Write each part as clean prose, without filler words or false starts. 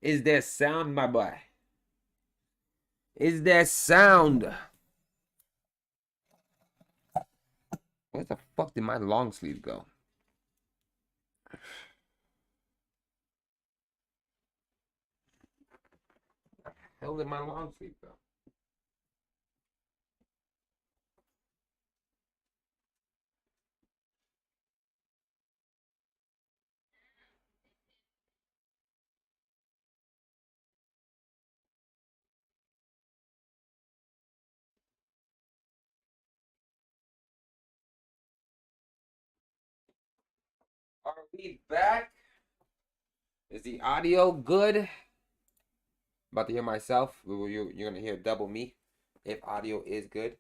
Is there sound, my boy? Is there sound? Where the fuck did my long sleeve go? Hell did my long sleeve go? Are we back? Is the audio good? About to hear myself. You're gonna hear double me if audio is good.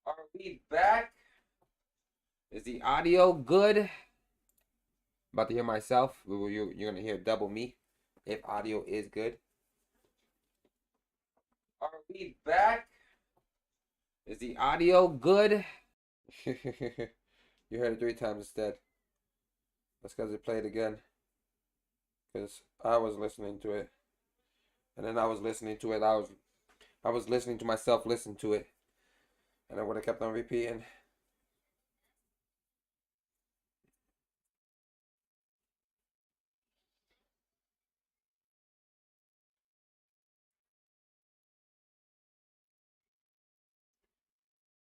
Are we back? Is the audio good? About to hear myself. You're gonna hear double me if audio is good. Are we back? Is the audio good? You heard it 3 times instead. That's because it played again. Because I was listening to it. And then I was listening to it. I was listening to myself listen to it. And I would have kept on repeating.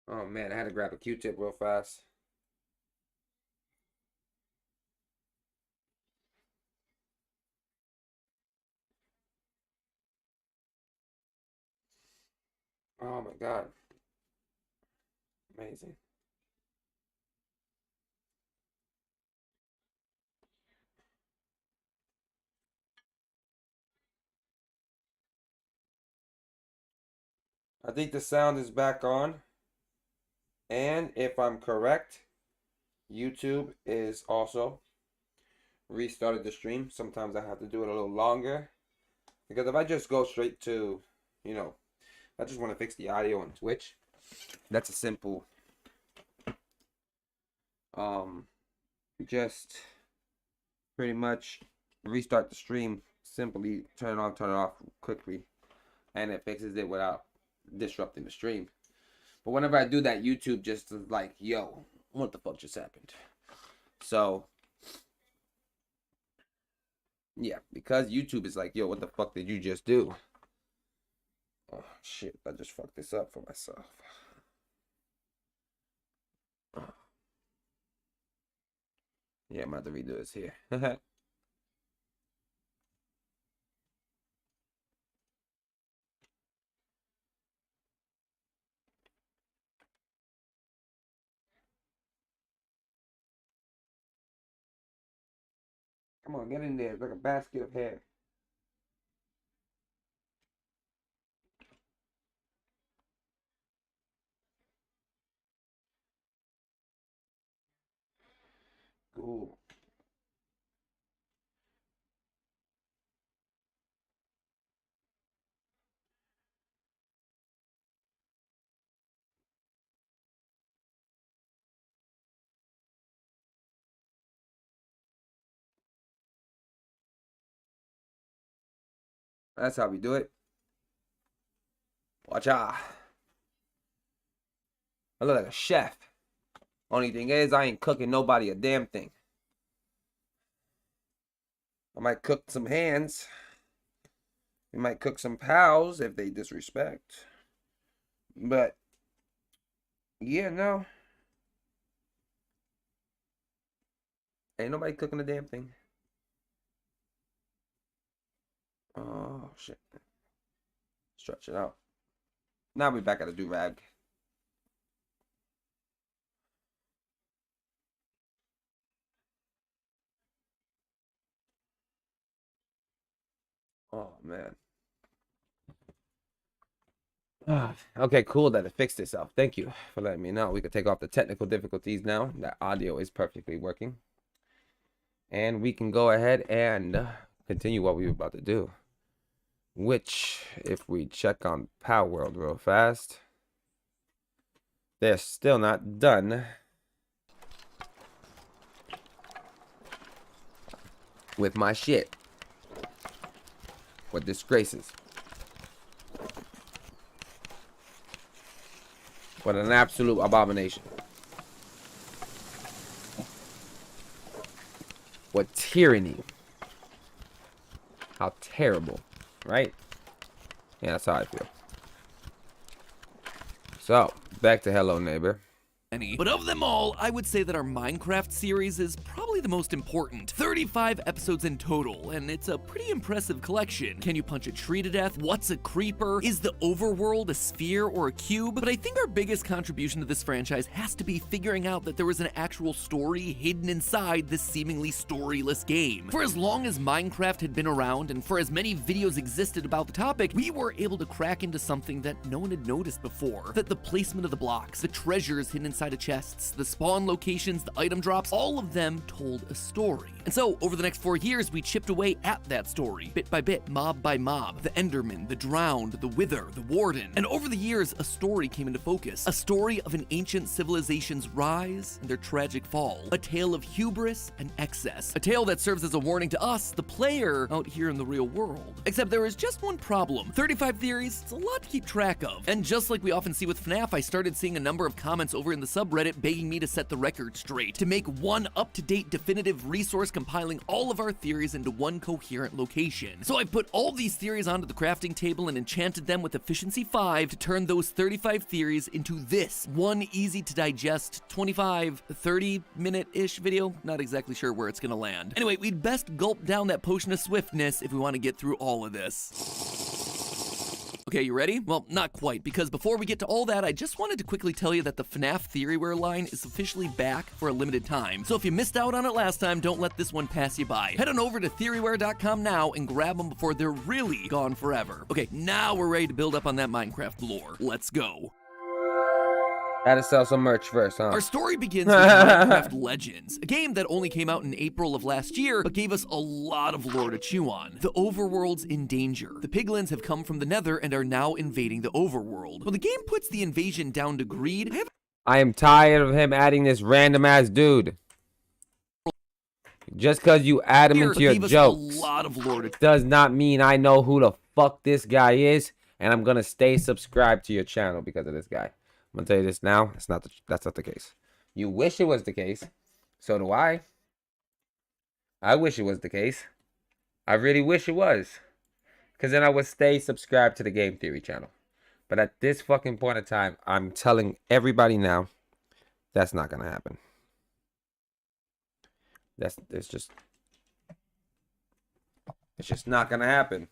Oh man, I had to grab a Q-tip real fast. Oh my god. Amazing. I think the sound is back on. And if I'm correct, YouTube is also restarted the stream. Sometimes I have to do it a little longer. Because if I just go straight to, I just want to fix the audio on Twitch. That's a simple, just pretty much restart the stream. Simply turn it off quickly. And it fixes it without disrupting the stream. But whenever I do that, YouTube just is like, yo, what the fuck just happened? So, yeah, because YouTube is like, yo, what the fuck did you just do? Oh, shit, I just fucked this up for myself. Yeah, I'm about to redo this here. Come on, get in there. It's like a basket of hair. Cool. That's how we do it. Watch out. I look like a chef. Only thing is, I ain't cooking nobody a damn thing. I might cook some hands. We might cook some pals if they disrespect. But, yeah, no. Ain't nobody cooking a damn thing. Oh, shit. Stretch it out. Now we back at a do-rag. Oh, man. Okay, cool that it fixed itself. Thank you for letting me know. We could take off the technical difficulties now. That audio is perfectly working. And we can go ahead and continue what we were about to do. Which, if we check on Palworld real fast, they're still not done with my shit. What disgraces. What an absolute abomination. What tyranny. How terrible. Right? Yeah, that's how I feel. So, back to Hello Neighbor. But of them all, I would say that our Minecraft series is probably the most important. 35 episodes in total, and it's a pretty impressive collection. Can you punch a tree to death? What's a creeper? Is the overworld a sphere or a cube? But I think our biggest contribution to this franchise has to be figuring out that there was an actual story hidden inside this seemingly storyless game. For as long as Minecraft had been around, and for as many videos existed about the topic, we were able to crack into something that no one had noticed before. That the placement of the blocks, the treasures hidden inside of chests, the spawn locations, the item drops, all of them told a story. And so, over the next 4 years, we chipped away at that story, bit by bit, mob by mob. The Enderman, the Drowned, the Wither, the Warden. And over the years, a story came into focus. A story of an ancient civilization's rise and their tragic fall. A tale of hubris and excess. A tale that serves as a warning to us, the player, out here in the real world. Except there is just one problem. 35 theories, it's a lot to keep track of. And just like we often see with FNAF, I started seeing a number of comments over in the subreddit begging me to set the record straight, to make one up-to-date definitive resource compiling all of our theories into one coherent location. So I put all these theories onto the crafting table and enchanted them with efficiency 5 to turn those 35 theories into this one easy to digest 30 minute-ish video. Not exactly sure where it's gonna land. Anyway, we'd best gulp down that potion of swiftness if we want to get through all of this. Okay, you ready? Well, not quite, because before we get to all that, I just wanted to quickly tell you that the FNAF Theoryware line is officially back for a limited time. So if you missed out on it last time, don't let this one pass you by. Head on over to theoryware.com now and grab them before they're really gone forever. Okay, now we're ready to build up on that Minecraft lore. Let's go. Gotta sell some merch first, huh? Our story begins with Minecraft Legends, a game that only came out in April of last year, but gave us a lot of lore to chew on. The overworld's in danger. The piglins have come from the nether and are now invading the overworld. When the game puts the invasion down to greed, I am tired of him adding this random ass dude. Just cause you add him into your jokes, a lot of lore does not mean I know who the fuck this guy is, and I'm gonna stay subscribed to your channel because of this guy. I'm gonna tell you this now. That's not the case. You wish it was the case. So do I. I wish it was the case. I really wish it was. Because then I would stay subscribed to the Game Theory channel. But at this fucking point in time, I'm telling everybody now, that's not gonna happen. It's just not gonna happen.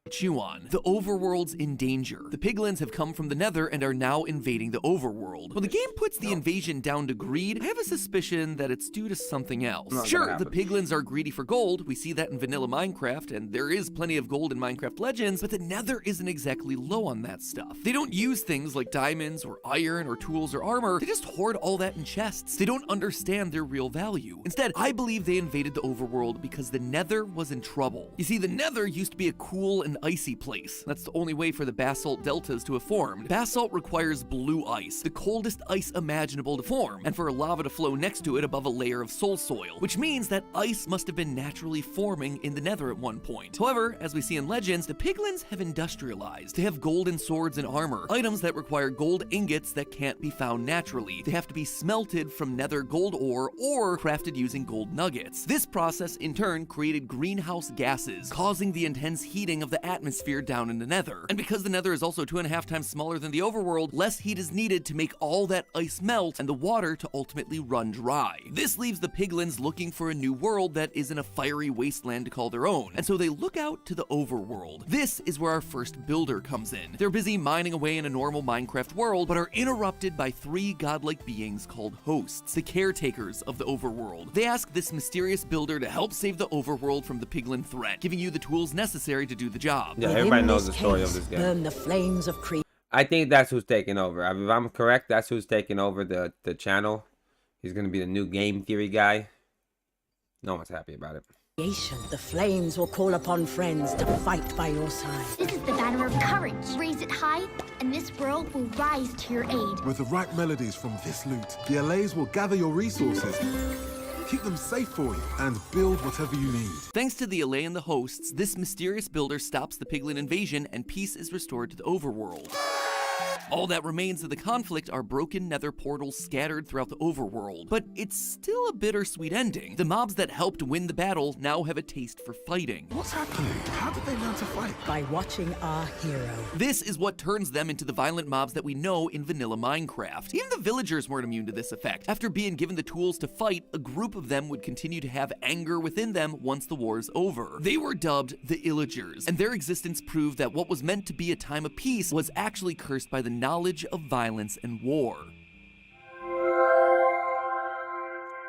Chew on. The overworld's in danger. The piglins have come from the nether and are now invading the overworld. When the game puts the invasion down to greed, I have a suspicion that it's due to something else. Sure, the piglins are greedy for gold. We see that in vanilla Minecraft, and there is plenty of gold in Minecraft Legends, but the nether isn't exactly low on that stuff. They don't use things like diamonds or iron or tools or armor. They just hoard all that in chests. They don't understand their real value. Instead, I believe they invaded the overworld because the nether was in trouble. You see, the nether used to be a cool and icy place. That's the only way for the basalt deltas to have formed. Basalt requires blue ice, the coldest ice imaginable to form, and for lava to flow next to it above a layer of soul soil, which means that ice must have been naturally forming in the nether at one point. However, as we see in Legends, the piglins have industrialized. They have golden swords and armor, items that require gold ingots that can't be found naturally. They have to be smelted from nether gold ore or crafted using gold nuggets. This process in turn created greenhouse gases, causing the intense heating of the atmosphere down in the nether. And because the nether is also 2.5 times smaller than the overworld, less heat is needed to make all that ice melt and the water to ultimately run dry. This leaves the piglins looking for a new world that isn't a fiery wasteland to call their own, and so they look out to the overworld. This is where our first builder comes in. They're busy mining away in a normal Minecraft world, but are interrupted by 3 godlike beings called hosts, the caretakers of the overworld. They ask this mysterious builder to help save the overworld from the piglin threat, giving you the tools necessary to do the job. Yeah, everybody knows the story of this game. Burn the flames of I think that's who's taking over. I mean, if I'm correct, that's who's taking over the channel. He's going to be the new game theory guy. No one's happy about it. creation. The flames will call upon friends to fight by your side. This is the banner of courage. Raise it high, and this world will rise to your aid. With the right melodies from this loot, the LAs will gather your resources keep them safe for you, and build whatever you need. Thanks to the Allay and the hosts, this mysterious builder stops the piglin invasion and peace is restored to the overworld. All that remains of the conflict are broken nether portals scattered throughout the overworld, but it's still a bittersweet ending. The mobs that helped win the battle now have a taste for fighting. What's happening? How did they learn to fight? By watching our hero. This is what turns them into the violent mobs that we know in vanilla Minecraft. Even the villagers weren't immune to this effect. After being given the tools to fight, a group of them would continue to have anger within them once the war's over. They were dubbed the Illagers, and their existence proved that what was meant to be a time of peace was actually cursed by the knowledge of violence and war.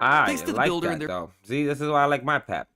Thanks to the like builder that, and their though. See, this is why I like my pap.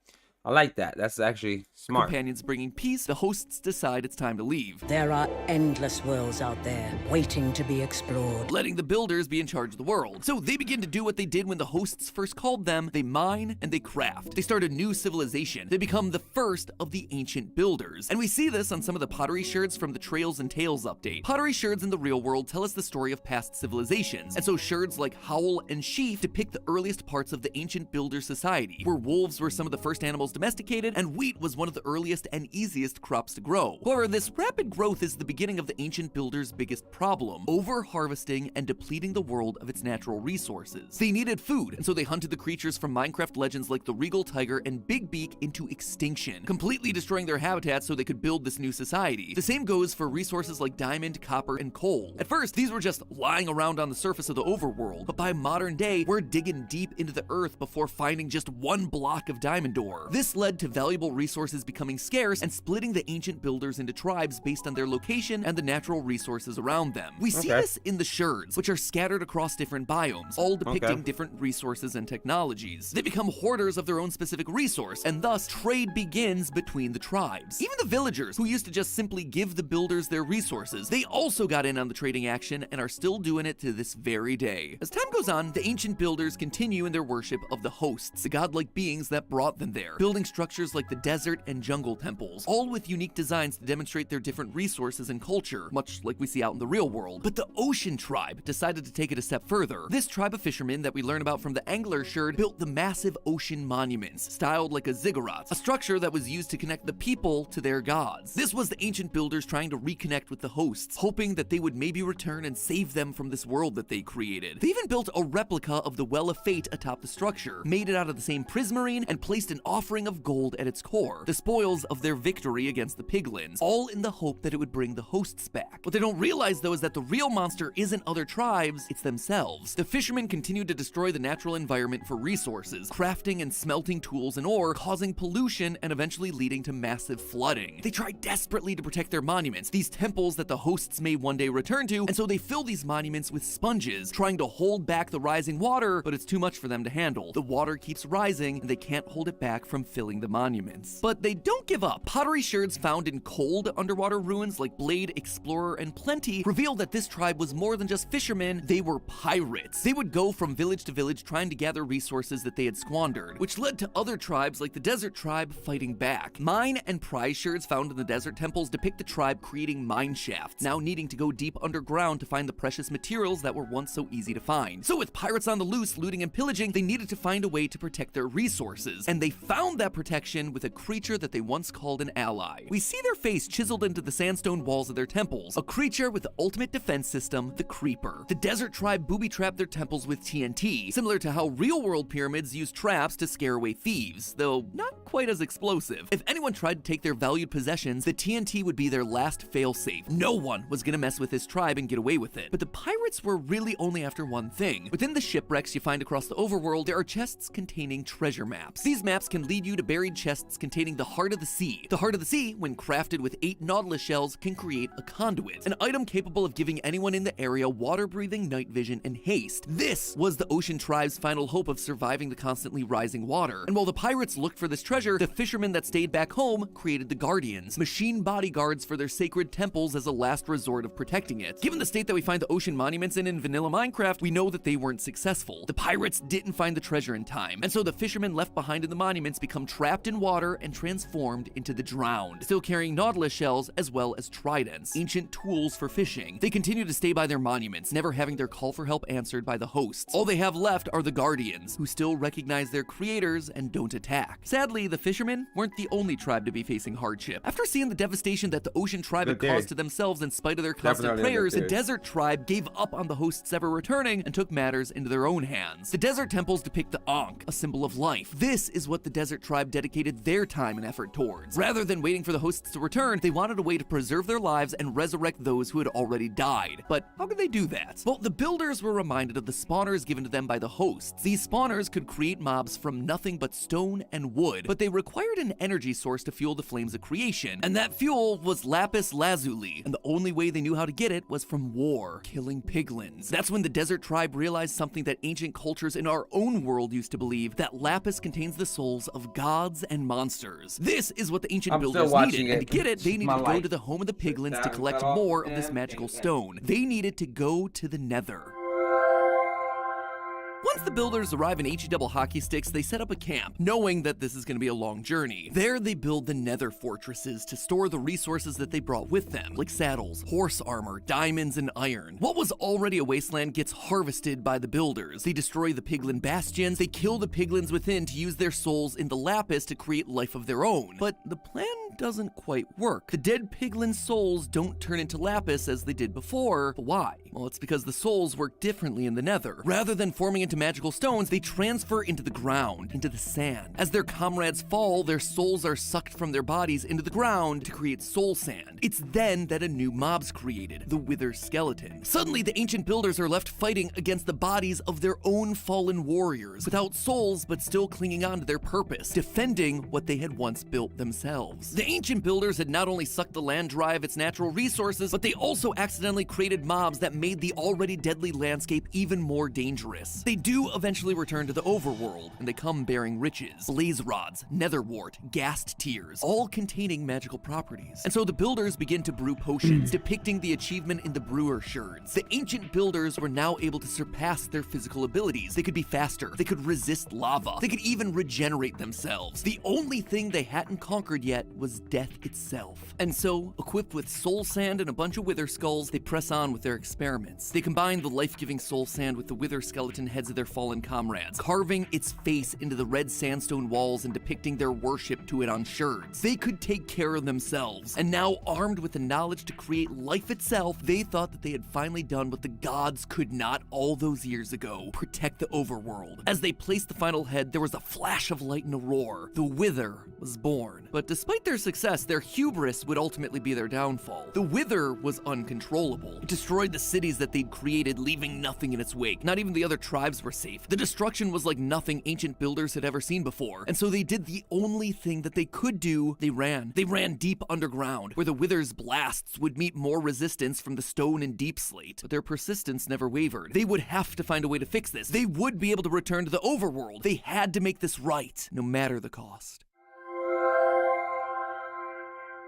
I like that. That's actually smart. companions bringing peace, the hosts decide it's time to leave, There are endless worlds out there, waiting to be explored. letting the builders be in charge of the world. So they begin to do what they did when the hosts first called them. They mine and they craft. They start a new civilization. They become the first of the ancient builders. And we see this on some of the pottery sherds from the Trails and Tales update. Pottery sherds in the real world tell us the story of past civilizations. And so sherds like Howl and Sheaf depict the earliest parts of the ancient builder society, where wolves were some of the first animals domesticated and wheat was one of the earliest and easiest crops to grow. However, this rapid growth is the beginning of the ancient builders' biggest problem: over-harvesting and depleting the world of its natural resources. They needed food, and so they hunted the creatures from Minecraft legends like the Regal Tiger and Big Beak into extinction, completely destroying their habitats so they could build this new society. The same goes for resources like diamond, copper, and coal. At first, these were just lying around on the surface of the overworld, but by modern day, we're digging deep into the earth before finding just one block of diamond ore. This led to valuable resources becoming scarce and splitting the ancient builders into tribes based on their location and the natural resources around them. We see this in the sherds, which are scattered across different biomes, all depicting different resources and technologies. They become hoarders of their own specific resource, and thus trade begins between the tribes. Even the villagers, who used to just simply give the builders their resources, they also got in on the trading action and are still doing it to this very day. As time goes on, the ancient builders continue in their worship of the hosts, the godlike beings that brought them there, building structures like the desert and jungle temples, all with unique designs to demonstrate their different resources and culture, much like we see out in the real world. But the Ocean Tribe decided to take it a step further. This tribe of fishermen that we learn about from the Angler Sherd built the massive ocean monuments, styled like a ziggurat, a structure that was used to connect the people to their gods. This was the ancient builders trying to reconnect with the hosts, hoping that they would maybe return and save them from this world that they created. They even built a replica of the Well of Fate atop the structure, made it out of the same prismarine, and placed an offering of gold at its core, the spoils of their victory against the piglins, all in the hope that it would bring the hosts back. What they don't realize, though, is that the real monster isn't other tribes, it's themselves. The fishermen continue to destroy the natural environment for resources, crafting and smelting tools and ore, causing pollution and eventually leading to massive flooding. They try desperately to protect their monuments, these temples that the hosts may one day return to, and so they fill these monuments with sponges, trying to hold back the rising water, but it's too much for them to handle. The water keeps rising, and they can't hold it back from filling the monuments. But they don't give up. Pottery sherds found in cold underwater ruins like Blade, Explorer, and Plenty reveal that this tribe was more than just fishermen, they were pirates. They would go from village to village trying to gather resources that they had squandered, which led to other tribes like the Desert Tribe fighting back. Mine and prize sherds found in the desert temples depict the tribe creating mine shafts, now needing to go deep underground to find the precious materials that were once so easy to find. So with pirates on the loose, looting and pillaging, they needed to find a way to protect their resources, and they found that protection with a creature that they once called an ally. We see their face chiseled into the sandstone walls of their temples, a creature with the ultimate defense system, the Creeper. The Desert Tribe booby-trapped their temples with TNT, similar to how real-world pyramids use traps to scare away thieves, though not quite as explosive. If anyone tried to take their valued possessions, the TNT would be their last failsafe. No one was gonna mess with this tribe and get away with it. But the pirates were really only after one thing. Within the shipwrecks you find across the overworld, there are chests containing treasure maps. These maps can lead you to buried chests containing the Heart of the Sea. The Heart of the Sea, when crafted with 8 Nautilus shells, can create a conduit, an item capable of giving anyone in the area water-breathing night vision and haste. This was the Ocean Tribe's final hope of surviving the constantly rising water. And while the pirates looked for this treasure treasure, the fishermen that stayed back home created the Guardians, machine bodyguards for their sacred temples as a last resort of protecting it. Given the state that we find the ocean monuments in vanilla Minecraft, we know that they weren't successful. The pirates didn't find the treasure in time, and so the fishermen left behind in the monuments become trapped in water and transformed into the drowned, still carrying nautilus shells as well as tridents, ancient tools for fishing. They continue to stay by their monuments, never having their call for help answered by the hosts. All they have left are the Guardians, who still recognize their creators and don't attack. Sadly, the fishermen weren't the only tribe to be facing hardship. After seeing the devastation that the ocean tribe had caused to themselves in spite of their constant prayers, the desert tribe gave up on the hosts ever returning and took matters into their own hands. The desert temples depict the Ankh, a symbol of life. This is what the desert tribe dedicated their time and effort towards. Rather than waiting for the hosts to return, they wanted a way to preserve their lives and resurrect those who had already died. But how could they do that? Well, the builders were reminded of the spawners given to them by the hosts. These spawners could create mobs from nothing but stone and wood, but they required an energy source to fuel the flames of creation, and that fuel was lapis lazuli, and the only way they knew how to get it was from war, killing piglins. That's when the desert tribe realized something that ancient cultures in our own world used to believe, that lapis contains the souls of gods and monsters. This is what the ancient builders needed, and to get it, they needed to go to the home of the piglins to collect more of this magical stone. They needed to go to the Nether. Once the builders arrive in HE hockey sticks, they set up a camp, knowing that this is going to be a long journey. There, they build the Nether fortresses to store the resources that they brought with them, like saddles, horse armor, diamonds, and iron. What was already a wasteland gets harvested by the builders. They destroy the piglin bastions, they kill the piglins within to use their souls in the lapis to create life of their own. But the plan doesn't quite work. The dead piglin souls don't turn into lapis as they did before. But why? Well, it's because the souls work differently in the Nether. Rather than forming into magical stones, they transfer into the ground, into the sand. As their comrades fall, their souls are sucked from their bodies into the ground to create soul sand. It's then that a new mob's created, the Wither Skeleton. Suddenly, the ancient builders are left fighting against the bodies of their own fallen warriors, without souls but still clinging on to their purpose, defending what they had once built themselves. The ancient builders had not only sucked the land dry of its natural resources, but they also accidentally created mobs that made the already deadly landscape even more dangerous. They do eventually return to the overworld, and they come bearing riches, blaze rods, netherwort, ghast tears, all containing magical properties. And so the builders begin to brew potions, depicting the achievement in the brewer sherds. The ancient builders were now able to surpass their physical abilities. They could be faster, they could resist lava, they could even regenerate themselves. The only thing they hadn't conquered yet was death itself. And so, equipped with soul sand and a bunch of wither skulls, they press on with their experiments. They combine the life-giving soul sand with the wither skeleton heads of their fallen comrades, carving its face into the red sandstone walls and depicting their worship to it on sherds. They could take care of themselves, and now armed with the knowledge to create life itself, they thought that they had finally done what the gods could not all those years ago: protect the overworld. As they placed the final head, there was a flash of light and a roar. The Wither was born. But despite their success, their hubris would ultimately be their downfall. The Wither was uncontrollable. It destroyed the cities that they'd created, leaving nothing in its wake. Not even the other tribes were safe. The destruction was like nothing ancient builders had ever seen before. And so they did the only thing that they could do. They ran. They ran deep underground, where the Wither's blasts would meet more resistance from the stone and deep slate. But their persistence never wavered. They would have to find a way to fix this. They would be able to return to the overworld. They had to make this right, no matter the cost.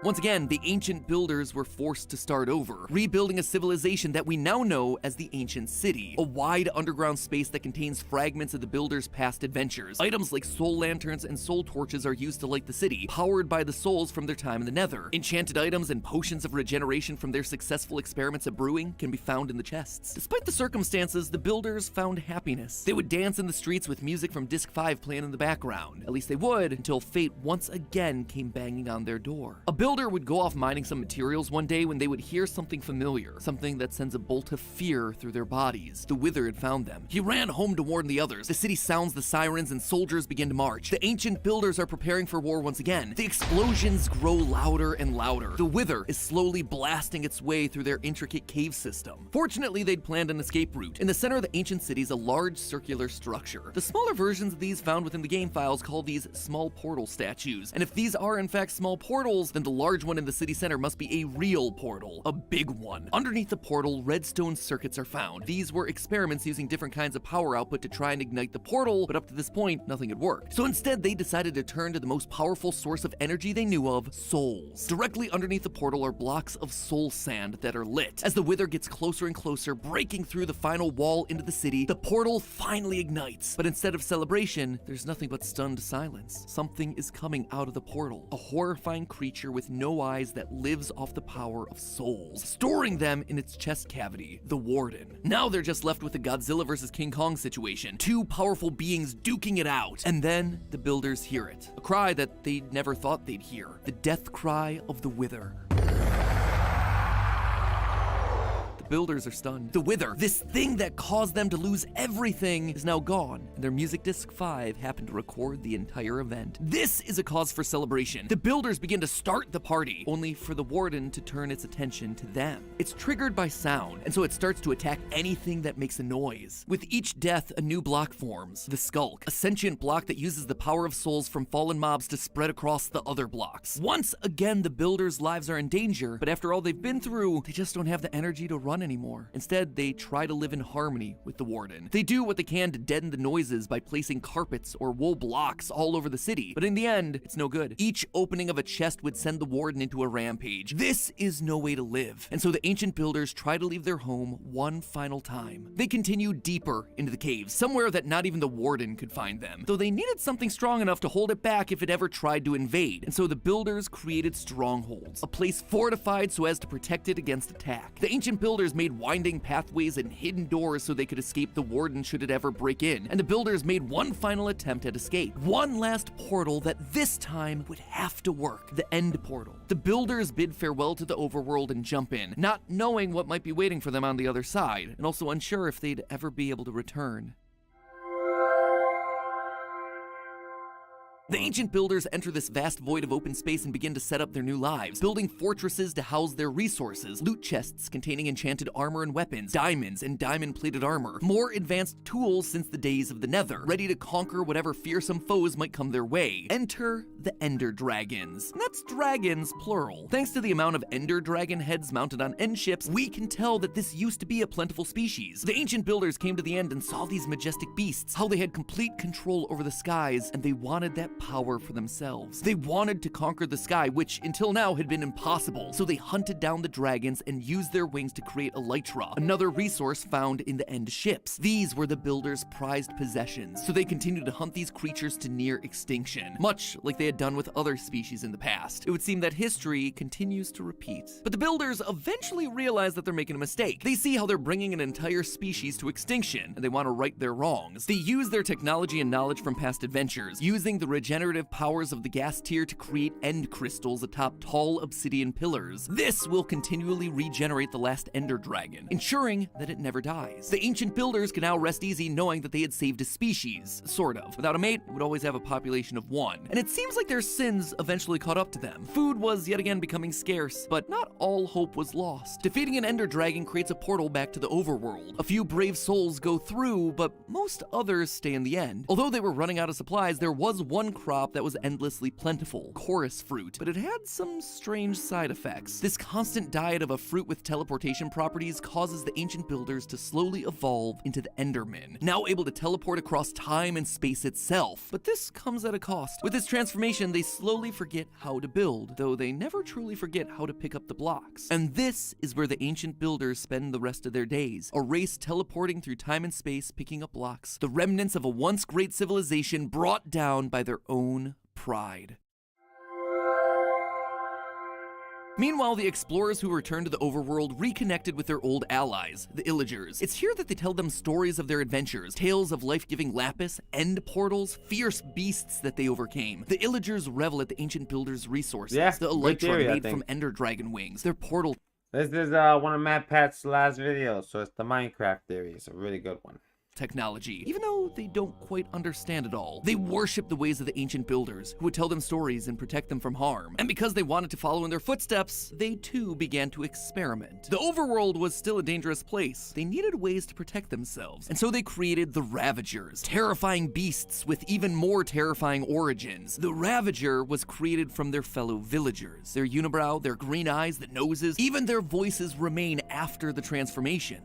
Once again, the ancient builders were forced to start over, rebuilding a civilization that we now know as the Ancient City, a wide underground space that contains fragments of the builders' past adventures. Items like soul lanterns and soul torches are used to light the city, powered by the souls from their time in the Nether. Enchanted items and potions of regeneration from their successful experiments at brewing can be found in the chests. Despite the circumstances, the builders found happiness. They would dance in the streets with music from Disc 5 playing in the background. At least they would, until fate once again came banging on their door. A builder would go off mining some materials one day when they would hear something familiar, something that sends a bolt of fear through their bodies. The Wither had found them. He ran home to warn the others. The city sounds the sirens and soldiers begin to march. The ancient builders are preparing for war once again. The explosions grow louder and louder. The Wither is slowly blasting its way through their intricate cave system. Fortunately, they'd planned an escape route. In the center of the ancient city is a large circular structure. The smaller versions of these found within the game files call these small portal statues. And if these are in fact small portals, then the large one in the city center must be a real portal, a big one. Underneath the portal, redstone circuits are found. These were experiments using different kinds of power output to try and ignite the portal, but up to this point, nothing had worked. So instead, they decided to turn to the most powerful source of energy they knew of, souls. Directly underneath the portal are blocks of soul sand that are lit. As the wither gets closer and closer, breaking through the final wall into the city, the portal finally ignites. But instead of celebration, there's nothing but stunned silence. Something is coming out of the portal. A horrifying creature with no eyes that lives off the power of souls, storing them in its chest cavity, the Warden. Now they're just left with the Godzilla vs. King Kong situation, two powerful beings duking it out. And then the builders hear it, a cry that they never thought they'd hear, the death cry of the Wither. Builders are stunned. The Wither, this thing that caused them to lose everything, is now gone, and their Music Disc 5 happened to record the entire event. This is a cause for celebration. The builders begin to start the party, only for the Warden to turn its attention to them. It's triggered by sound, and so it starts to attack anything that makes a noise. With each death, a new block forms, the Skulk, a sentient block that uses the power of souls from fallen mobs to spread across the other blocks. Once again, the builders' lives are in danger, but after all they've been through, they just don't have the energy to run anymore. Instead, they try to live in harmony with the Warden. They do what they can to deaden the noises by placing carpets or wool blocks all over the city, but in the end, it's no good. Each opening of a chest would send the Warden into a rampage. This is no way to live, and so the ancient builders try to leave their home one final time. They continue deeper into the caves, somewhere that not even the Warden could find them, though they needed something strong enough to hold it back if it ever tried to invade, and so the builders created strongholds, a place fortified so as to protect it against attack. The ancient builders made winding pathways and hidden doors so they could escape the Warden should it ever break in, and the builders made one final attempt at escape. One last portal that this time would have to work, the end portal. The builders bid farewell to the overworld and jump in, not knowing what might be waiting for them on the other side, and also unsure if they'd ever be able to return. The ancient builders enter this vast void of open space and begin to set up their new lives, building fortresses to house their resources, loot chests containing enchanted armor and weapons, diamonds and diamond-plated armor, more advanced tools since the days of the Nether, ready to conquer whatever fearsome foes might come their way. Enter the Ender Dragons. And that's dragons, plural. Thanks to the amount of Ender Dragon heads mounted on end ships, we can tell that this used to be a plentiful species. The ancient builders came to the end and saw these majestic beasts, how they had complete control over the skies, and they wanted that power for themselves. They wanted to conquer the sky, which until now had been impossible, so they hunted down the dragons and used their wings to create elytra, another resource found in the end ships. These were the builders' prized possessions, so they continued to hunt these creatures to near extinction, much like they had done with other species in the past. It would seem that history continues to repeat. But the builders eventually realize that they're making a mistake. They see how they're bringing an entire species to extinction, and they want to right their wrongs. They use their technology and knowledge from past adventures, using the regenerative powers of the gas tier to create end crystals atop tall obsidian pillars. This will continually regenerate the last Ender Dragon, ensuring that it never dies. The ancient builders can now rest easy knowing that they had saved a species, sort of. Without a mate, it would always have a population of one. And it seems like their sins eventually caught up to them. Food was yet again becoming scarce, but not all hope was lost. Defeating an Ender Dragon creates a portal back to the overworld. A few brave souls go through, but most others stay in the end. Although they were running out of supplies, there was one crop that was endlessly plentiful, chorus fruit, but it had some strange side effects. This constant diet of a fruit with teleportation properties causes the ancient builders to slowly evolve into the Endermen, now able to teleport across time and space itself. But this comes at a cost. With this transformation, they slowly forget how to build, though they never truly forget how to pick up the blocks. And this is where the ancient builders spend the rest of their days, a race teleporting through time and space, picking up blocks, the remnants of a once great civilization brought down by their own pride. Meanwhile, the explorers who returned to the overworld reconnected with their old allies, the Illagers. It's here that they tell them stories of their adventures, tales of life-giving lapis, end portals, fierce beasts that they overcame. The Illagers revel at the ancient builders' resources, the elytra made from Ender Dragon wings, their portal. This is one of Matt Pat's last videos, so it's the Minecraft theory. It's a really good one. technology, even though they don't quite understand it all. They worship the ways of the ancient builders, who would tell them stories and protect them from harm. And because they wanted to follow in their footsteps, they too began to experiment. The overworld was still a dangerous place. They needed ways to protect themselves, and so they created the Ravagers, terrifying beasts with even more terrifying origins. The Ravager was created from their fellow villagers. Their unibrow, their green eyes, the noses, even their voices remain after the transformation.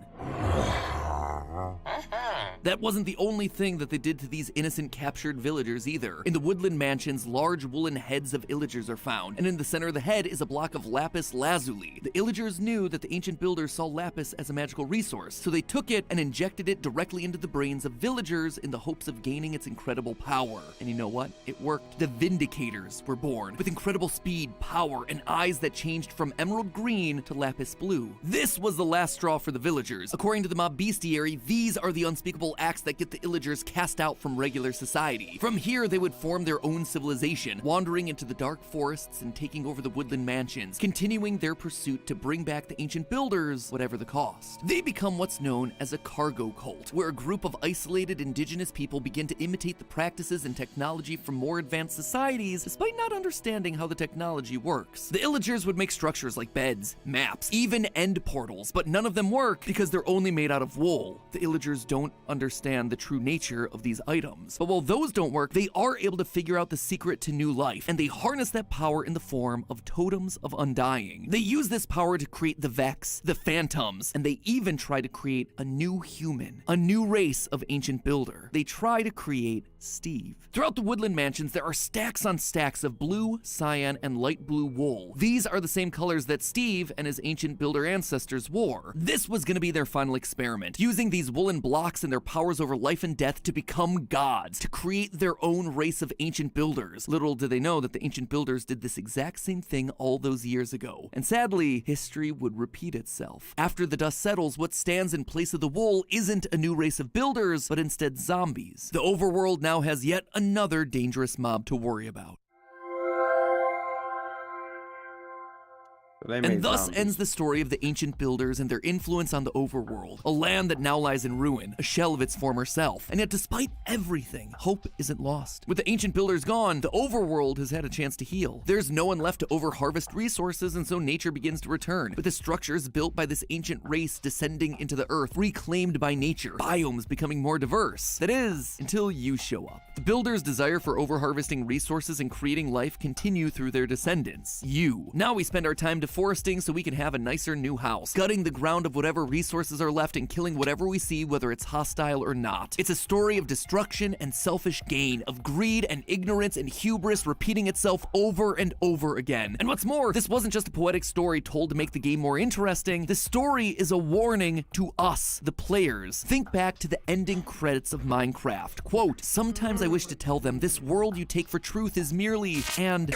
That wasn't the only thing that they did to these innocent captured villagers either. In the woodland mansions, large woolen heads of illagers are found, and in the center of the head is a block of lapis lazuli. The illagers knew that the ancient builders saw lapis as a magical resource, so they took it and injected it directly into the brains of villagers in the hopes of gaining its incredible power. And you know what? It worked. The Vindicators were born, with incredible speed, power, and eyes that changed from emerald green to lapis blue. This was the last straw for the villagers. According to the mob bestiary, these are the unspeakable acts that get the illagers cast out from regular society. From here, they would form their own civilization, wandering into the dark forests and taking over the woodland mansions, continuing their pursuit to bring back the ancient builders, whatever the cost. They become what's known as a cargo cult, where a group of isolated indigenous people begin to imitate the practices and technology from more advanced societies, despite not understanding how the technology works. The illagers would make structures like beds, maps, even end portals, but none of them work because they're only made out of wool. The illagers don't understand the true nature of these items. But while those don't work, they are able to figure out the secret to new life, and they harness that power in the form of totems of undying. They use this power to create the Vex, the Phantoms, and they even try to create a new human, a new race of ancient builder. They try to create Steve. Throughout the woodland mansions, there are stacks on stacks of blue, cyan, and light blue wool. These are the same colors that Steve and his ancient builder ancestors wore. This was going to be their final experiment, using these woolen blocks and their powers over life and death to become gods, to create their own race of ancient builders. Little did they know that the ancient builders did this exact same thing all those years ago. And sadly, history would repeat itself. After the dust settles, what stands in place of the wool isn't a new race of builders, but instead zombies. The overworld now has yet another dangerous mob to worry about. And thus ends the story of the ancient builders and their influence on the overworld, a land that now lies in ruin, a shell of its former self. And yet despite everything, hope isn't lost. With the ancient builders gone, the overworld has had a chance to heal. There's no one left to overharvest resources, and so nature begins to return, with the structures built by this ancient race descending into the earth, reclaimed by nature, biomes becoming more diverse. That is, until you show up. The builders' desire for overharvesting resources and creating life continue through their descendants, you. Now we spend our time deforesting so we can have a nicer new house, gutting the ground of whatever resources are left and killing whatever we see, whether it's hostile or not. It's a story of destruction and selfish gain, of greed and ignorance and hubris repeating itself over and over again. And what's more, this wasn't just a poetic story told to make the game more interesting. The story is a warning to us, the players. Think back to the ending credits of Minecraft. Quote, "Sometimes I wish to tell them this world you take for truth is merely, and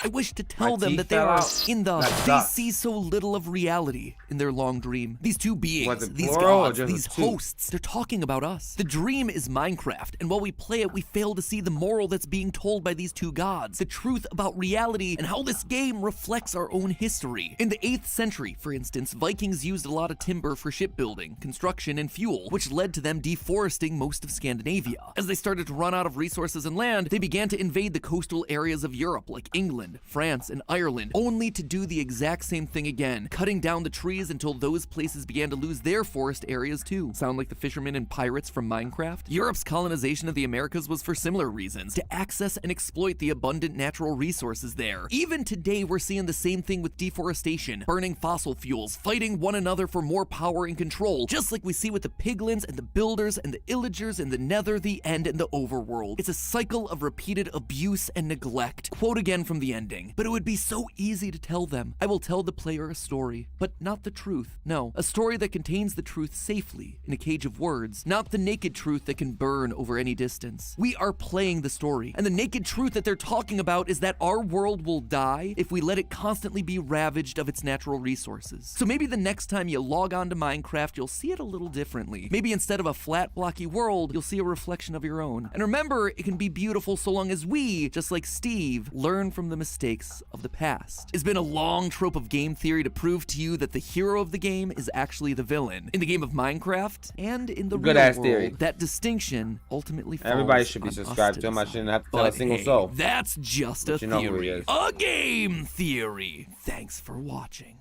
I wish to tell them that they are in the, they see so little of reality in their long dream." These two beings, these gods, these hosts, they're talking about us. The dream is Minecraft, and while we play it, we fail to see the moral that's being told by these two gods, the truth about reality and how this game reflects our own history. In the 8th century, for instance, Vikings used a lot of timber for shipbuilding, construction, and fuel, which led to them deforesting most of Scandinavia. As they started to run out of resources and land, they began to invade the coastal areas of Europe like England, France, and Ireland, only to do the exact same thing again, cutting down the trees until those places began to lose their forest areas too. Sound like the fishermen and pirates from Minecraft? Europe's colonization of the Americas was for similar reasons, to access and exploit the abundant natural resources there. Even today, we're seeing the same thing with deforestation, burning fossil fuels, fighting one another for more power and control, just like we see with the piglins and the builders and the illagers and the nether, the end, and the overworld. It's a cycle of repeated abuse and neglect. Quote again from the ending, "But it would be so easy to tell them. I will tell the player a story, but not the truth. No, a story that contains the truth safely in a cage of words, not the naked truth that can burn over any distance. We are playing the story, and the naked truth that they're talking about is that our world will die if we let it constantly be ravaged of its natural resources. So maybe the next time you log on to Minecraft, you'll see it a little differently. Maybe instead of a flat, blocky world, you'll see a reflection of your own. And remember, it can be beautiful so long as we, just like Steve, learn from the mistakes of the past." It's been a long, trope of game theory to prove to you that the hero of the game is actually the villain. In the game of Minecraft and in the real Good-ass world, theory. that distinction ultimately falls Everybody should be on us subscribed to to him. I decide. shouldn't have to tell a But single hey, soul. that's just But a you know who he theory. is. A game theory. Thanks for watching.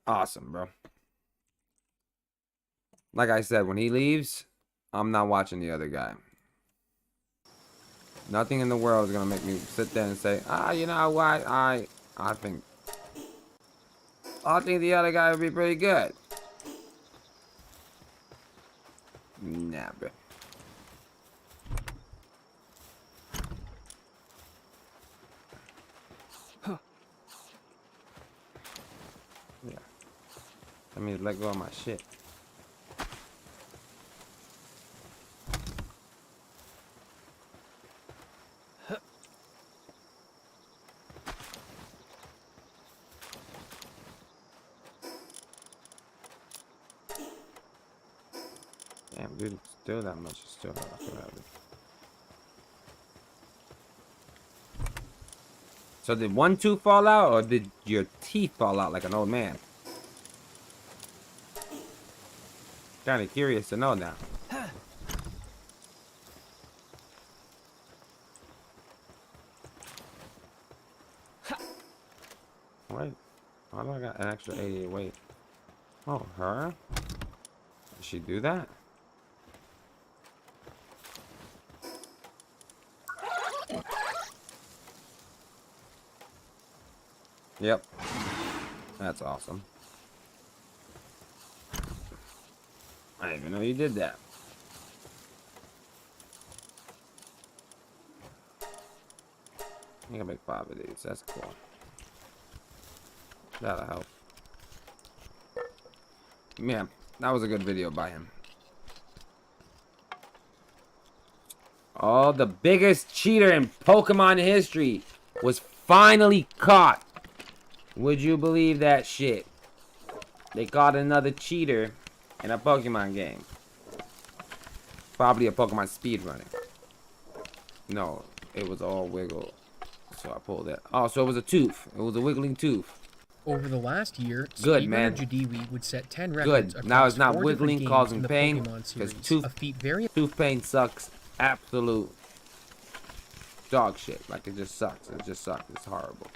Awesome, bro. Like I said, when he leaves, I'm not watching the other guy. Nothing in the world is gonna make me sit there and say, you know what? I think the other guy would be pretty good. Nah, bro. Yeah. I mean, let go of my shit. Damn, dude, still that much. Still not it. So did one tooth fall out, or did your teeth fall out like an old man? Kind of curious to know now. Wait, why do I got an extra 88 weight? Oh, her? Did she do that? Yep. That's awesome. I didn't even know you did that. You can make 5 of these. That's cool. That'll help. Man, that was a good video by him. Oh, the biggest cheater in Pokemon history was finally caught. Would you believe that shit? They caught another cheater in a Pokemon game. Probably a Pokemon speedrunning. No, it was all wiggle. So I pulled it. Oh, so it was a tooth. It was a wiggling tooth. Over the last year, Good, man. Jadiwi would set 10 records Good. Now it's not across 4 different wiggling, games causing in the pain. Pokemon Because series, a feat very tooth pain sucks. Absolute dog shit. Like, it just sucks. It just sucks. It's horrible.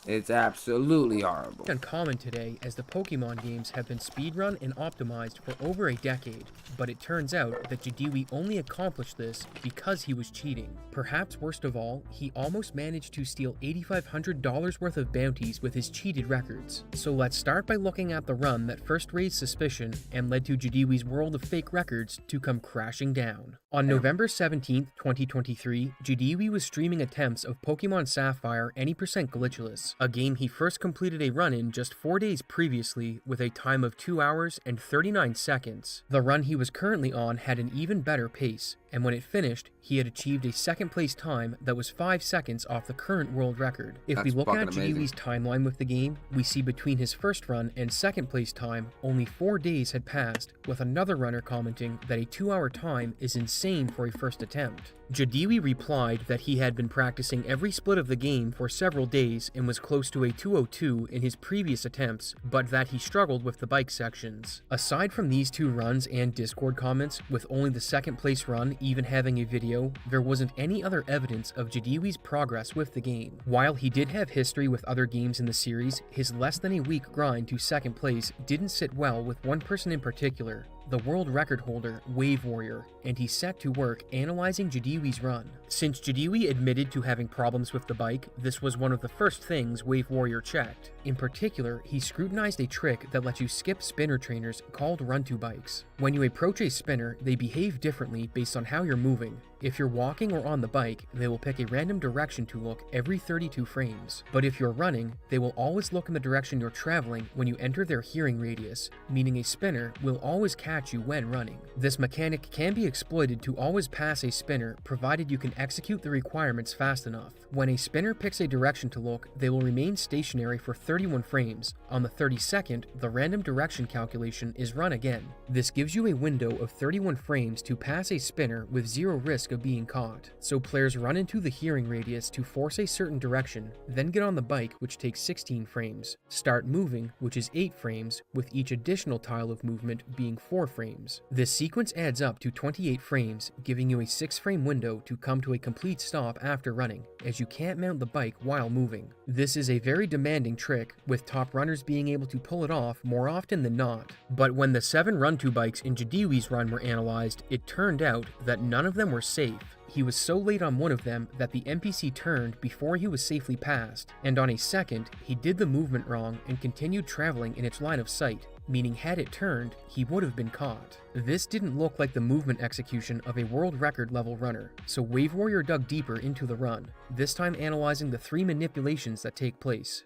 It's absolutely horrible. uncommon today, as the Pokemon games have been speedrun and optimized for over a decade, but it turns out that Jadiwi only accomplished this because he was cheating. Perhaps worst of all, he almost managed to steal $8,500 worth of bounties with his cheated records. So let's start by looking at the run that first raised suspicion and led to Jadiwi's world of fake records to come crashing down. On November 17th, 2023, Jadiwi was streaming attempts of Pokemon Sapphire Any% Glitchless, a game he first completed a run in just 4 days previously with a time of 2 hours and 39 seconds. The run he was currently on had an even better pace, and when it finished, he had achieved a second place time that was 5 seconds off the current world record. If we That's look at fucking amazing. Jadiwi's timeline with the game, we see between his first run and second place time, only 4 days had passed, with another runner commenting that a 2-hour time is insane for a first attempt. Jadiwi replied that he had been practicing every split of the game for several days and was close to a 202 in his previous attempts, but that he struggled with the bike sections. Aside from these 2 runs and Discord comments, with only the second place run even having a video, there wasn't any other evidence of Jadiwi's progress with the game. While he did have history with other games in the series, his less than a week grind to second place didn't sit well with one person in particular, the world record holder, Wave Warrior, and he set to work analyzing Jadiwi's run. Since Jadiwi admitted to having problems with the bike, this was one of the first things Wave Warrior checked. In particular, he scrutinized a trick that lets you skip spinner trainers called run-to bikes. When you approach a spinner, they behave differently based on how you're moving. If you're walking or on the bike, they will pick a random direction to look every 32 frames. But if you're running, they will always look in the direction you're traveling when you enter their hearing radius, meaning a spinner will always catch you when running. This mechanic can be exploited to always pass a spinner, provided you can execute the requirements fast enough. When a spinner picks a direction to look, they will remain stationary for 31 frames. On the 32nd, the random direction calculation is run again. This gives you a window of 31 frames to pass a spinner with zero risk risk of being caught. So players run into the hearing radius to force a certain direction, then get on the bike, which takes 16 frames, start moving, which is 8 frames, with each additional tile of movement being 4 frames. This sequence adds up to 28 frames, giving you a 6-frame window to come to a complete stop after running, as you can't mount the bike while moving. This is a very demanding trick, with top runners being able to pull it off more often than not. But when the 7 run-to bikes in Jadiwi's run were analyzed, it turned out that none of them were safe. He was so late on one of them that the NPC turned before he was safely passed, and on a second, he did the movement wrong and continued traveling in its line of sight, meaning had it turned, he would have been caught. This didn't look like the movement execution of a world record level runner, so Wave Warrior dug deeper into the run, this time analyzing the 3 manipulations that take place.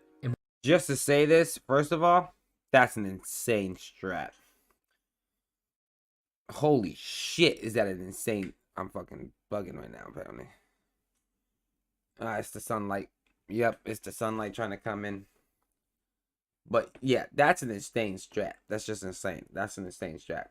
Just to say this, first of all, that's an insane strat. Holy shit, is that an insane... I'm fucking bugging right now, apparently. It's the sunlight. Yep, it's the sunlight trying to come in. But yeah, that's an insane strat. That's just insane. That's an insane strat.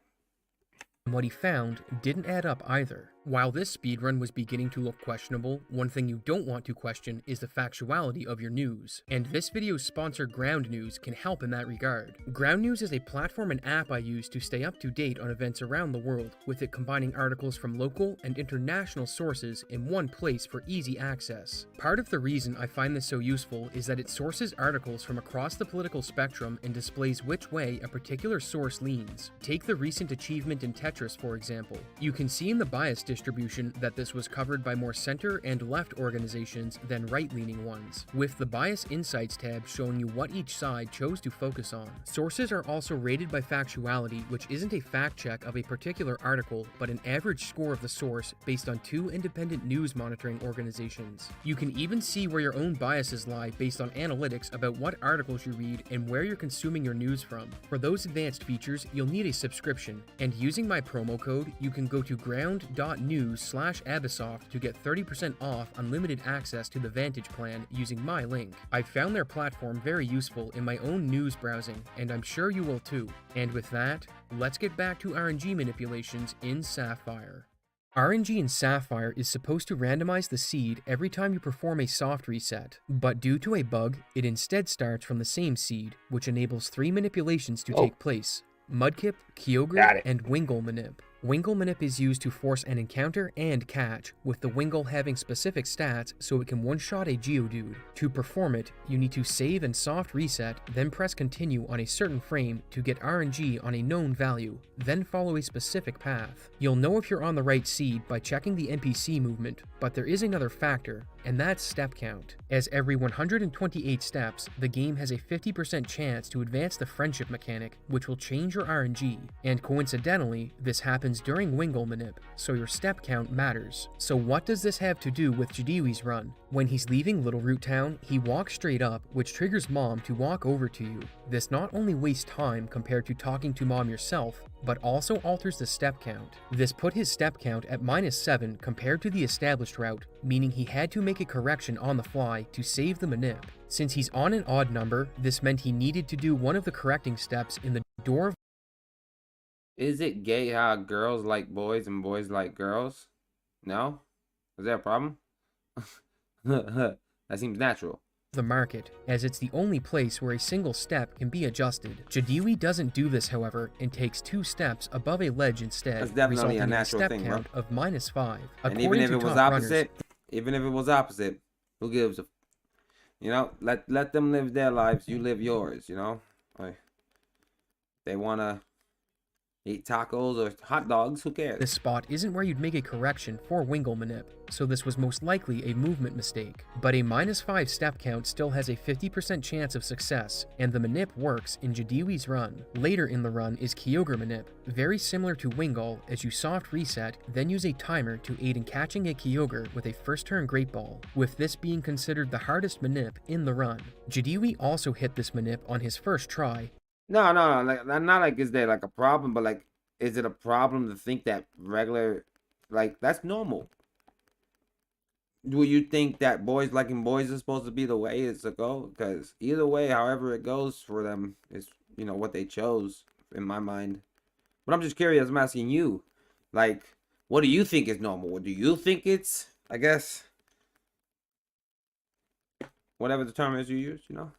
What he found didn't add up either. While this speedrun was beginning to look questionable, one thing you don't want to question is the factuality of your news. And this video's sponsor Ground News can help in that regard. Ground News is a platform and app I use to stay up to date on events around the world, with it combining articles from local and international sources in one place for easy access. Part of the reason I find this so useful is that it sources articles from across the political spectrum and displays which way a particular source leans. Take the recent achievement in Tetris, for example. You can see in the bias distribution that this was covered by more center and left organizations than right-leaning ones, with the Bias Insights tab showing you what each side chose to focus on. Sources are also rated by factuality, which isn't a fact check of a particular article, but an average score of the source based on 2 independent news monitoring organizations. You can even see where your own biases lie based on analytics about what articles you read and where you're consuming your news from. For those advanced features, you'll need a subscription, and using my promo code, you can go to ground.news/Abisoft to get 30% off unlimited access to the Vantage plan using my link. I've found their platform very useful in my own news browsing, and I'm sure you will too. And with that, let's get back to RNG manipulations in Sapphire. RNG in Sapphire is supposed to randomize the seed every time you perform a soft reset, but due to a bug, it instead starts from the same seed, which enables 3 manipulations to take place: Mudkip, Kyogre, and Wingull Manip. Wingull Manip is used to force an encounter and catch, with the Wingull having specific stats so it can one-shot a Geodude. To perform it, you need to save and soft reset, then press continue on a certain frame to get RNG on a known value, then follow a specific path. You'll know if you're on the right seed by checking the NPC movement, but there is another factor, and that's step count. As every 128 steps, the game has a 50% chance to advance the friendship mechanic, which will change your RNG, and coincidentally, this happens during Wingull Manip, so your step count matters. So what does this have to do with Jadiwi's run? When he's leaving Little Root Town, he walks straight up, which triggers Mom to walk over to you. This not only wastes time compared to talking to Mom yourself, but also alters the step count. This put his step count at -7 compared to the established route, meaning he had to make a correction on the fly to save the Manip. Since he's on an odd number, this meant he needed to do one of the correcting steps in the door of... Is it gay how girls like boys and boys like girls? No? Is that a problem? That seems natural. the market, as it's the only place where a single step can be adjusted. Jadiwi doesn't do this, however, and takes 2 steps above a ledge instead, That's definitely resulting a in a natural step thing, count of -5. And even if it was opposite, who gives a... You know, let them live their lives, you live yours, you know? Like, they want to eat tacos or hot dogs, who cares? This spot isn't where you'd make a correction for Wingull Manip, so this was most likely a movement mistake. But a -5 step count still has a 50% chance of success, and the Manip works in Jadiwi's run. Later in the run is Kyogre Manip, very similar to Wingull, as you soft reset, then use a timer to aid in catching a Kyogre with a first turn Great Ball, with this being considered the hardest Manip in the run. Jadiwi also hit this Manip on his first try. No, like, not like is there like a problem, but like, is it a problem to think that regular, like, that's normal? Do you think that boys liking boys is supposed to be the way it's to go? Because either way, however it goes for them, is, you know, what they chose in my mind. But I'm just curious, I'm asking you, like, What do you think is normal? Do you think it's, I guess, whatever the term is you use, you know?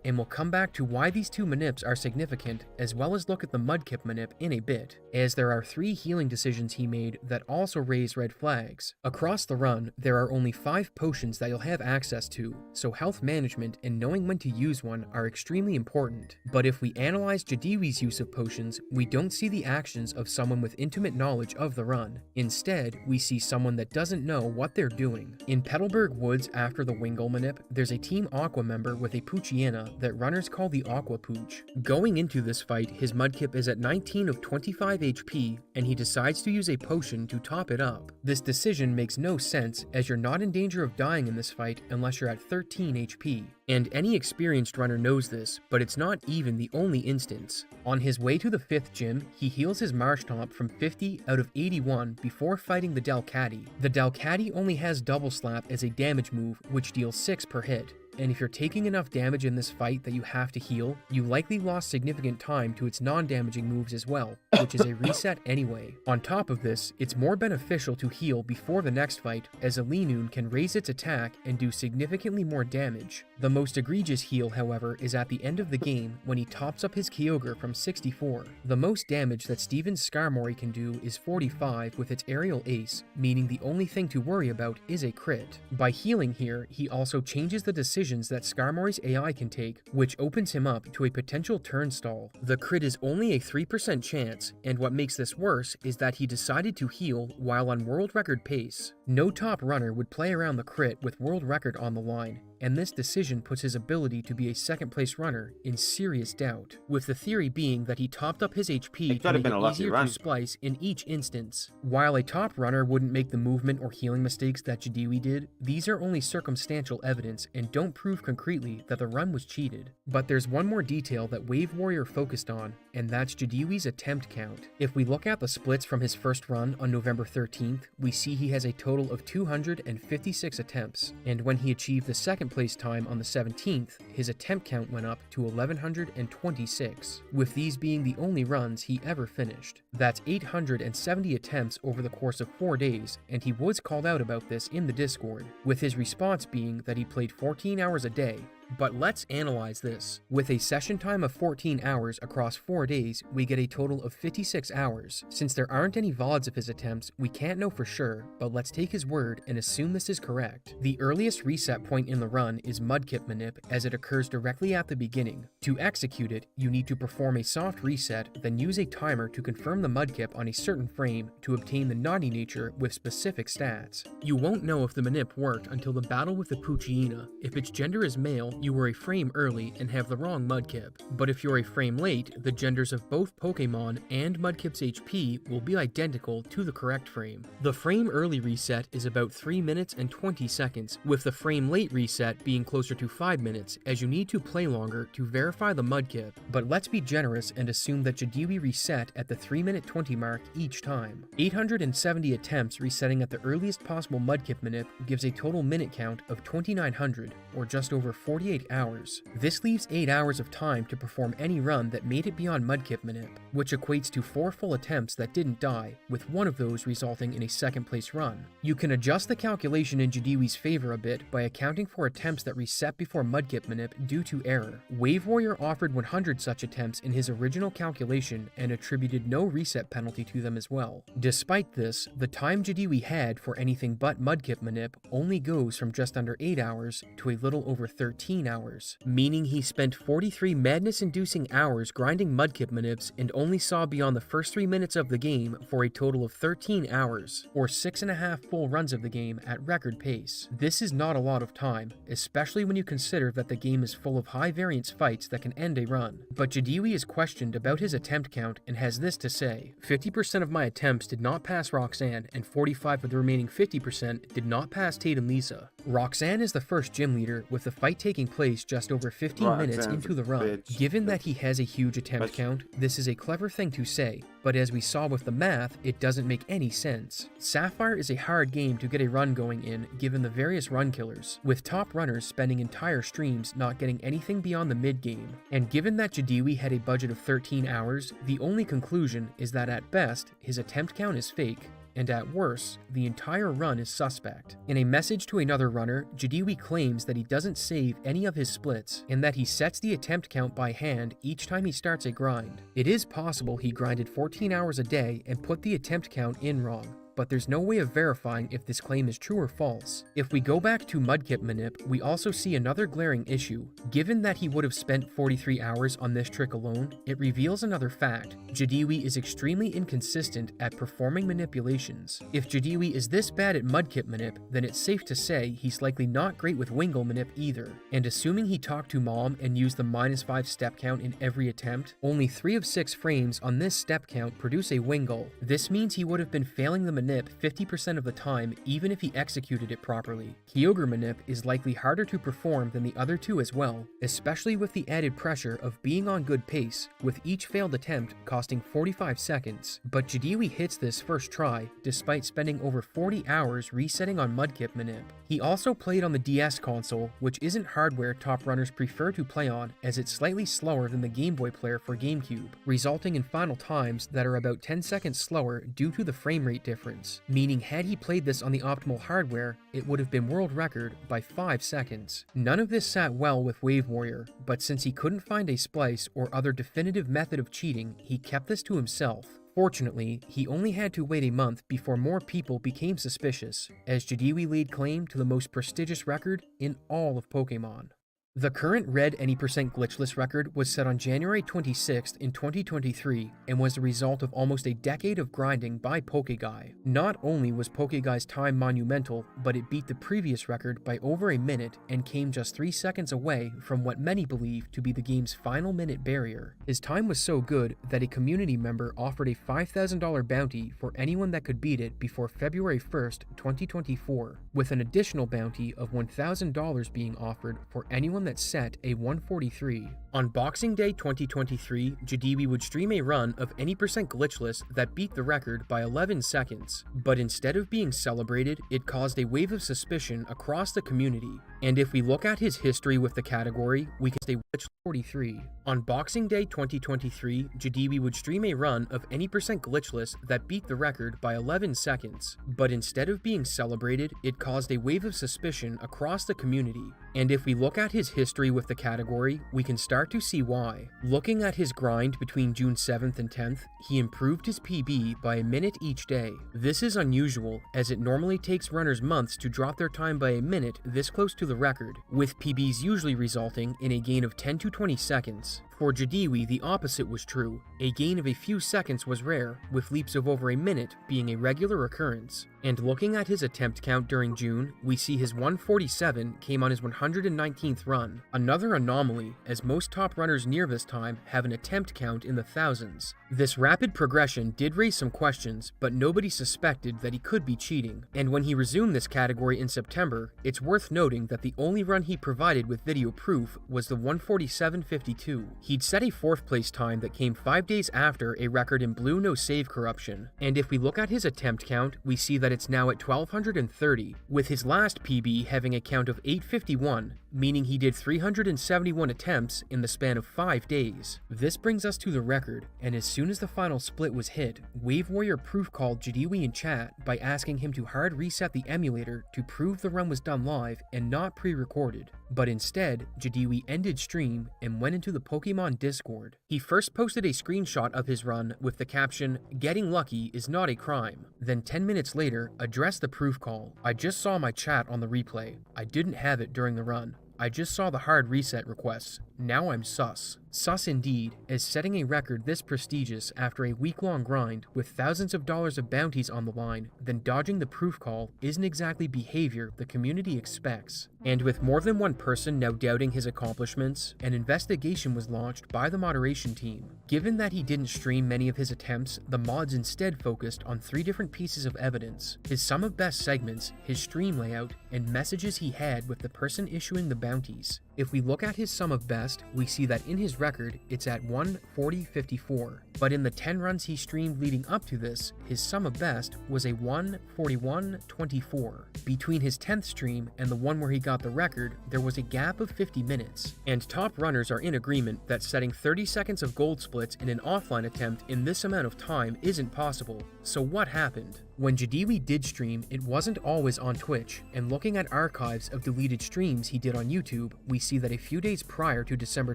And we'll come back to why these two manips are significant, as well as look at the Mudkip manip in a bit, as there are 3 healing decisions he made that also raise red flags. Across the run, there are only 5 potions that you'll have access to, so health management and knowing when to use one are extremely important. But if we analyze Jadiwi's use of potions, we don't see the actions of someone with intimate knowledge of the run. Instead, we see someone that doesn't know what they're doing. In Petalburg Woods after the Wingle manip, there's a Team Aqua member with a Poochyena that runners call the Aqua Pooch. Going into this fight, his Mudkip is at 19 of 25 HP, and he decides to use a potion to top it up. This decision makes no sense, as you're not in danger of dying in this fight unless you're at 13 HP. And any experienced runner knows this, but it's not even the only instance. On his way to the 5th gym, he heals his Marshtomp from 50 out of 81 before fighting the Delcatty. The Delcatty only has Double Slap as a damage move, which deals 6 per hit. And if you're taking enough damage in this fight that you have to heal, you likely lost significant time to its non-damaging moves as well, which is a reset anyway. On top of this, it's more beneficial to heal before the next fight, as a Linoon can raise its attack and do significantly more damage. The most egregious heal, however, is at the end of the game when he tops up his Kyogre from 64. The most damage that Steven's Skarmory can do is 45 with its Aerial Ace, meaning the only thing to worry about is a crit. By healing here, he also changes the decisions that Skarmory's AI can take, which opens him up to a potential turnstall. The crit is only a 3% chance, and what makes this worse is that he decided to heal while on world record pace. No top runner would play around the crit with world record on the line, and this decision puts his ability to be a second place runner in serious doubt, with the theory being that he topped up his HP to make it easier to splice in each instance. While a top runner wouldn't make the movement or healing mistakes that Jadiwi did, these are only circumstantial evidence and don't prove concretely that the run was cheated. But there's one more detail that Wave Warrior focused on, and that's Jadiwi's attempt count. If we look at the splits from his first run on November 13th, we see he has a total of 256 attempts, and when he achieved the second place time on the 17th, his attempt count went up to 1126, with these being the only runs he ever finished. That's 870 attempts over the course of 4 days, and he was called out about this in the Discord, with his response being that he played 14 hours a day. But let's analyze this. With a session time of 14 hours across 4 days, we get a total of 56 hours. Since there aren't any VODs of his attempts, we can't know for sure, but let's take his word and assume this is correct. The earliest reset point in the run is Mudkip manip, as it occurs directly at the beginning. To execute it, you need to perform a soft reset, then use a timer to confirm the Mudkip on a certain frame to obtain the naughty nature with specific stats. You won't know if the manip worked until the battle with the Poochyena. If its gender is male, you were a frame early and have the wrong Mudkip. But if you're a frame late, the genders of both Pokemon and Mudkip's HP will be identical to the correct frame. The frame early reset is about 3 minutes and 20 seconds, with the frame late reset being closer to 5 minutes, as you need to play longer to verify the Mudkip. But let's be generous and assume that Jadiwi reset at the 3-minute 20 mark each time. 870 attempts resetting at the earliest possible Mudkip manip gives a total minute count of 2,900, or just over 48 hours. This leaves 8 hours of time to perform any run that made it beyond Mudkip manip, which equates to 4 full attempts that didn't die, with one of those resulting in a second place run. You can adjust the calculation in Jadiwi's favor a bit by accounting for attempts that reset before Mudkip manip due to error. Wave Warrior offered 100 such attempts in his original calculation and attributed no reset penalty to them as well. Despite this, the time Jadiwi had for anything but Mudkip manip only goes from just under 8 hours to a little over 13 hours, meaning he spent 43 madness-inducing hours grinding Mudkip manips and only saw beyond the first 3 minutes of the game for a total of 13 hours, or 6.5 full runs of the game at record pace. This is not a lot of time, especially when you consider that the game is full of high-variance fights that can end a run. But Jadiwi is questioned about his attempt count and has this to say: 50% of my attempts did not pass Roxanne, and 45 of the remaining 50% did not pass Tate and Lisa. Roxanne is the first gym leader, with the fight taking place just over 15 minutes into the run. Given that he has a huge attempt count, this is a clever thing to say, but as we saw with the math, it doesn't make any sense. Sapphire is a hard game to get a run going in, given the various run killers, with top runners spending entire streams not getting anything beyond the mid-game. And given that Jadiwi had a budget of 13 hours, the only conclusion is that at best, his attempt count is fake. and at worst, the entire run is suspect. In a message to another runner, Jadiwi claims that he doesn't save any of his splits, and that he sets the attempt count by hand each time he starts a grind. It is possible he grinded 14 hours a day and put the attempt count in wrong, but there's no way of verifying if this claim is true or false. If we go back to Mudkip Manip, we also see another glaring issue. Given that he would have spent 43 hours on this trick alone, it reveals another fact. Jadiwi is extremely inconsistent at performing manipulations. If Jadiwi is this bad at Mudkip Manip, then it's safe to say he's likely not great with Wingle Manip either. And assuming he talked to Mom and used the -5 step count in every attempt, only 3 of 6 frames on this step count produce a Wingle. This means he would have been failing the Manip 50% of the time even if he executed it properly. Kyogre Manip is likely harder to perform than the other two as well, especially with the added pressure of being on good pace, with each failed attempt costing 45 seconds. But Jadiwi hits this first try, despite spending over 40 hours resetting on Mudkip Manip. He also played on the DS console, which isn't hardware top runners prefer to play on, as it's slightly slower than the Game Boy player for GameCube, resulting in final times that are about 10 seconds slower due to the frame rate difference. Meaning had he played this on the optimal hardware, it would have been world record by 5 seconds. None of this sat well with Wave Warrior, but since he couldn't find a splice or other definitive method of cheating, he kept this to himself. Fortunately, he only had to wait a month before more people became suspicious, as Jadiwi laid claim to the most prestigious record in all of Pokemon. The current red any % glitchless record was set on January 26th in 2023 and was the result of almost a decade of grinding by Pokeguy. Not only was Pokeguy's time monumental, but it beat the previous record by over a minute and came just 3 seconds away from what many believe to be the game's final minute barrier. His time was so good that a community member offered a $5,000 bounty for anyone that could beat it before February 1st, 2024, with an additional bounty of $1,000 being offered for anyone that set a 143. On Boxing Day 2023, Jadiwi would stream a run of any % glitchless that beat the record by 11 seconds, but instead of being celebrated, it caused a wave of suspicion across the community. And if we look at his history with the category, we can say glitch 43. On Boxing Day 2023, Jadiwi would stream a run of any % glitchless that beat the record by 11 seconds, but instead of being celebrated, it caused a wave of suspicion across the community. And if we look at his history with the category, we can start to see why. Looking at his grind between June 7th and 10th, he improved his PB by a minute each day. This is unusual, as it normally takes runners months to drop their time by a minute this close to the record, with PBs usually resulting in a gain of 10 to 20 seconds. For Jadiwi, the opposite was true. A gain of a few seconds was rare, with leaps of over a minute being a regular occurrence. And looking at his attempt count during June, we see his 147 came on his 119th run. Another anomaly, as most top runners near this time have an attempt count in the thousands. This rapid progression did raise some questions, but nobody suspected that he could be cheating. And when he resumed this category in September, it's worth noting that the only run he provided with video proof was the 147.52. He'd set a 4th place time that came 5 days after a record in blue no save corruption. And if we look at his attempt count, we see that it's now at 1,230, with his last PB having a count of 851, meaning he did 371 attempts in the span of 5 days. This brings us to the record, and as soon as the final split was hit, Wave Warrior proof called Jadiwi in chat by asking him to hard reset the emulator to prove the run was done live and not pre-recorded. But instead, Jadiwi ended stream and went into the Pokemon Discord. He first posted a screenshot of his run with the caption, "Getting lucky is not a crime." Then 10 minutes later, addressed the proof call. "I just saw my chat on the replay. I didn't have it during the run. I just saw the hard reset requests. Now I'm sus." Sus indeed, as setting a record this prestigious after a week-long grind with thousands of dollars of bounties on the line, then dodging the proof call isn't exactly behavior the community expects. And with more than one person now doubting his accomplishments, an investigation was launched by the moderation team. Given that he didn't stream many of his attempts, the mods instead focused on 3 different pieces of evidence: his sum of best segments, his stream layout, and messages he had with the person issuing the bounties. If we look at his sum of best, we see that in his record, it's at 140.54. But in the 10 runs he streamed leading up to this, his sum of best was a 141.24. Between his 10th stream and the one where he got the record, there was a gap of 50 minutes. And top runners are in agreement that setting 30 seconds of gold splits in an offline attempt in this amount of time isn't possible. So what happened? When Jadiwi did stream, it wasn't always on Twitch, and looking at archives of deleted streams he did on YouTube, we see that a few days prior to December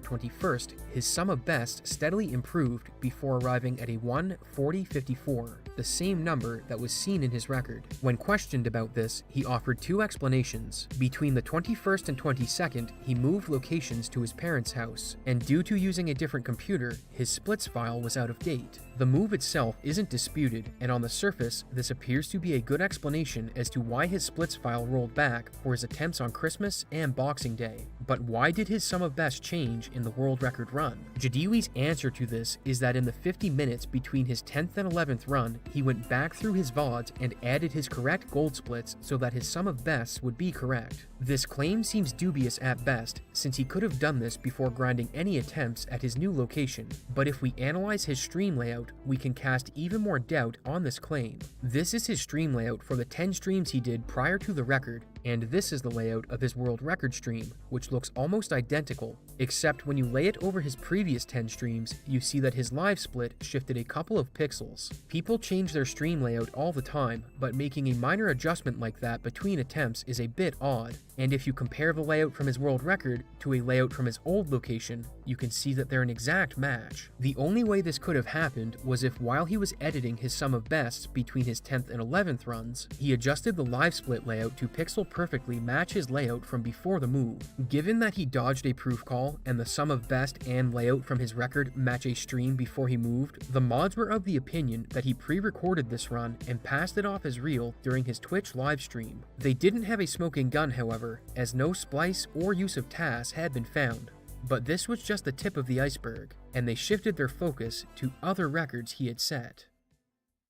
21st, his sum of best steadily improved before arriving at a 1:40:54, the same number that was seen in his record. When questioned about this, he offered two explanations. Between the 21st and 22nd, he moved locations to his parents' house, and due to using a different computer, his splits file was out of date. The move itself isn't disputed, and on the surface, this appears to be a good explanation as to why his splits file rolled back for his attempts on Christmas and Boxing Day. But why did his sum of best change in the world record run? Jadiwi's answer to this is that in the 50 minutes between his 10th and 11th run, he went back through his VODs and added his correct gold splits so that his sum of bests would be correct. This claim seems dubious at best, since he could have done this before grinding any attempts at his new location, but if we analyze his stream layout, we can cast even more doubt on this claim. This is his stream layout for the 10 streams he did prior to the record, and this is the layout of his world record stream, which looks almost identical, except when you lay it over his previous 10 streams, you see that his live split shifted a couple of pixels. People change their stream layout all the time, but making a minor adjustment like that between attempts is a bit odd, and if you compare the layout from his world record to a layout from his old location, you can see that they're an exact match. The only way this could have happened was if while he was editing his sum of bests between his 10th and 11th runs, he adjusted the live split layout to pixel perfectly match his layout from before the move. Given that he dodged a proof call and the sum of best and layout from his record match a stream before he moved, the mods were of the opinion that he pre-recorded this run and passed it off as real during his Twitch live stream. They didn't have a smoking gun, however, as no splice or use of TAS had been found. But this was just the tip of the iceberg, and they shifted their focus to other records he had set.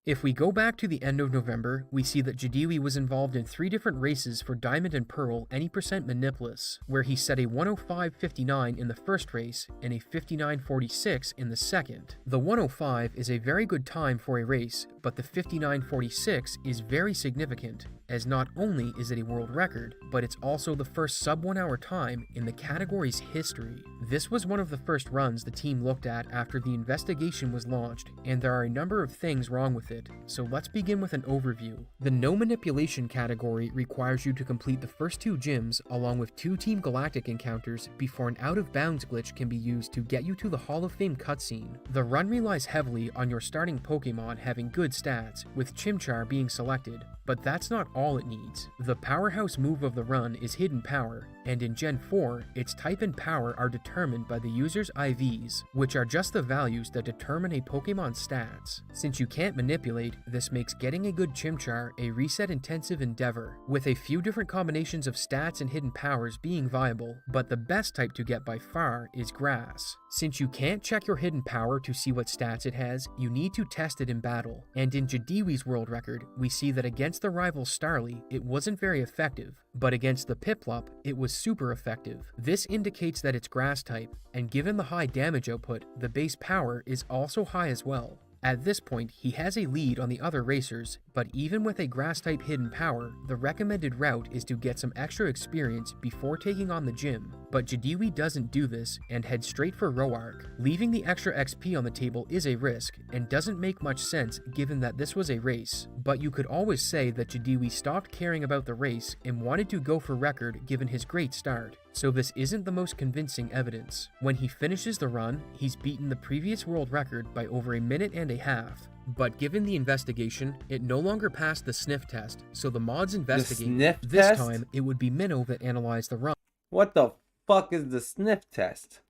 If we go back to the end of November, we see that Jadiwi was involved in 3 different races for Diamond and Pearl any percent Manipulous, where he set a 105.59 in the first race and a 59.46 in the second. The 105 is a very good time for a race, but the 59.46 is very significant, as not only is it a world record, but it's also the first sub 1 hour time in the category's history. This was one of the first runs the team looked at after the investigation was launched, and there are a number of things wrong with it, so let's begin with an overview. The no manipulation category requires you to complete the first 2 gyms along with 2 Team Galactic encounters before an out of bounds glitch can be used to get you to the Hall of Fame cutscene. The run relies heavily on your starting Pokemon having good stats, with Chimchar being selected, but that's not all it needs. The powerhouse move of the run is Hidden Power, and in Gen 4, its type and power are determined by the user's IVs, which are just the values that determine a Pokemon's stats. Since you can't manipulate, this makes getting a good Chimchar a reset-intensive endeavor, with a few different combinations of stats and hidden powers being viable, but the best type to get by far is Grass. Since you can't check your hidden power to see what stats it has, you need to test it in battle, and in Jadiwi's world record, we see that against the rival Starly, it wasn't very effective, but against the Piplup, it was super effective. This indicates that it's Grass type, and given the high damage output, the base power is also high as well. At this point, he has a lead on the other racers, but even with a Grass-type hidden power, the recommended route is to get some extra experience before taking on the gym. But Jadiwi doesn't do this and heads straight for Roark. Leaving the extra XP on the table is a risk, and doesn't make much sense given that this was a race. But you could always say that Jadiwi stopped caring about the race and wanted to go for record given his great start. So this isn't the most convincing evidence. When he finishes the run, he's beaten the previous world record by over a minute and a half. But given the investigation, it no longer passed the sniff test, so the mods investigate. This time, it would be Minnow that analyzed the run. What the fuck is the sniff test?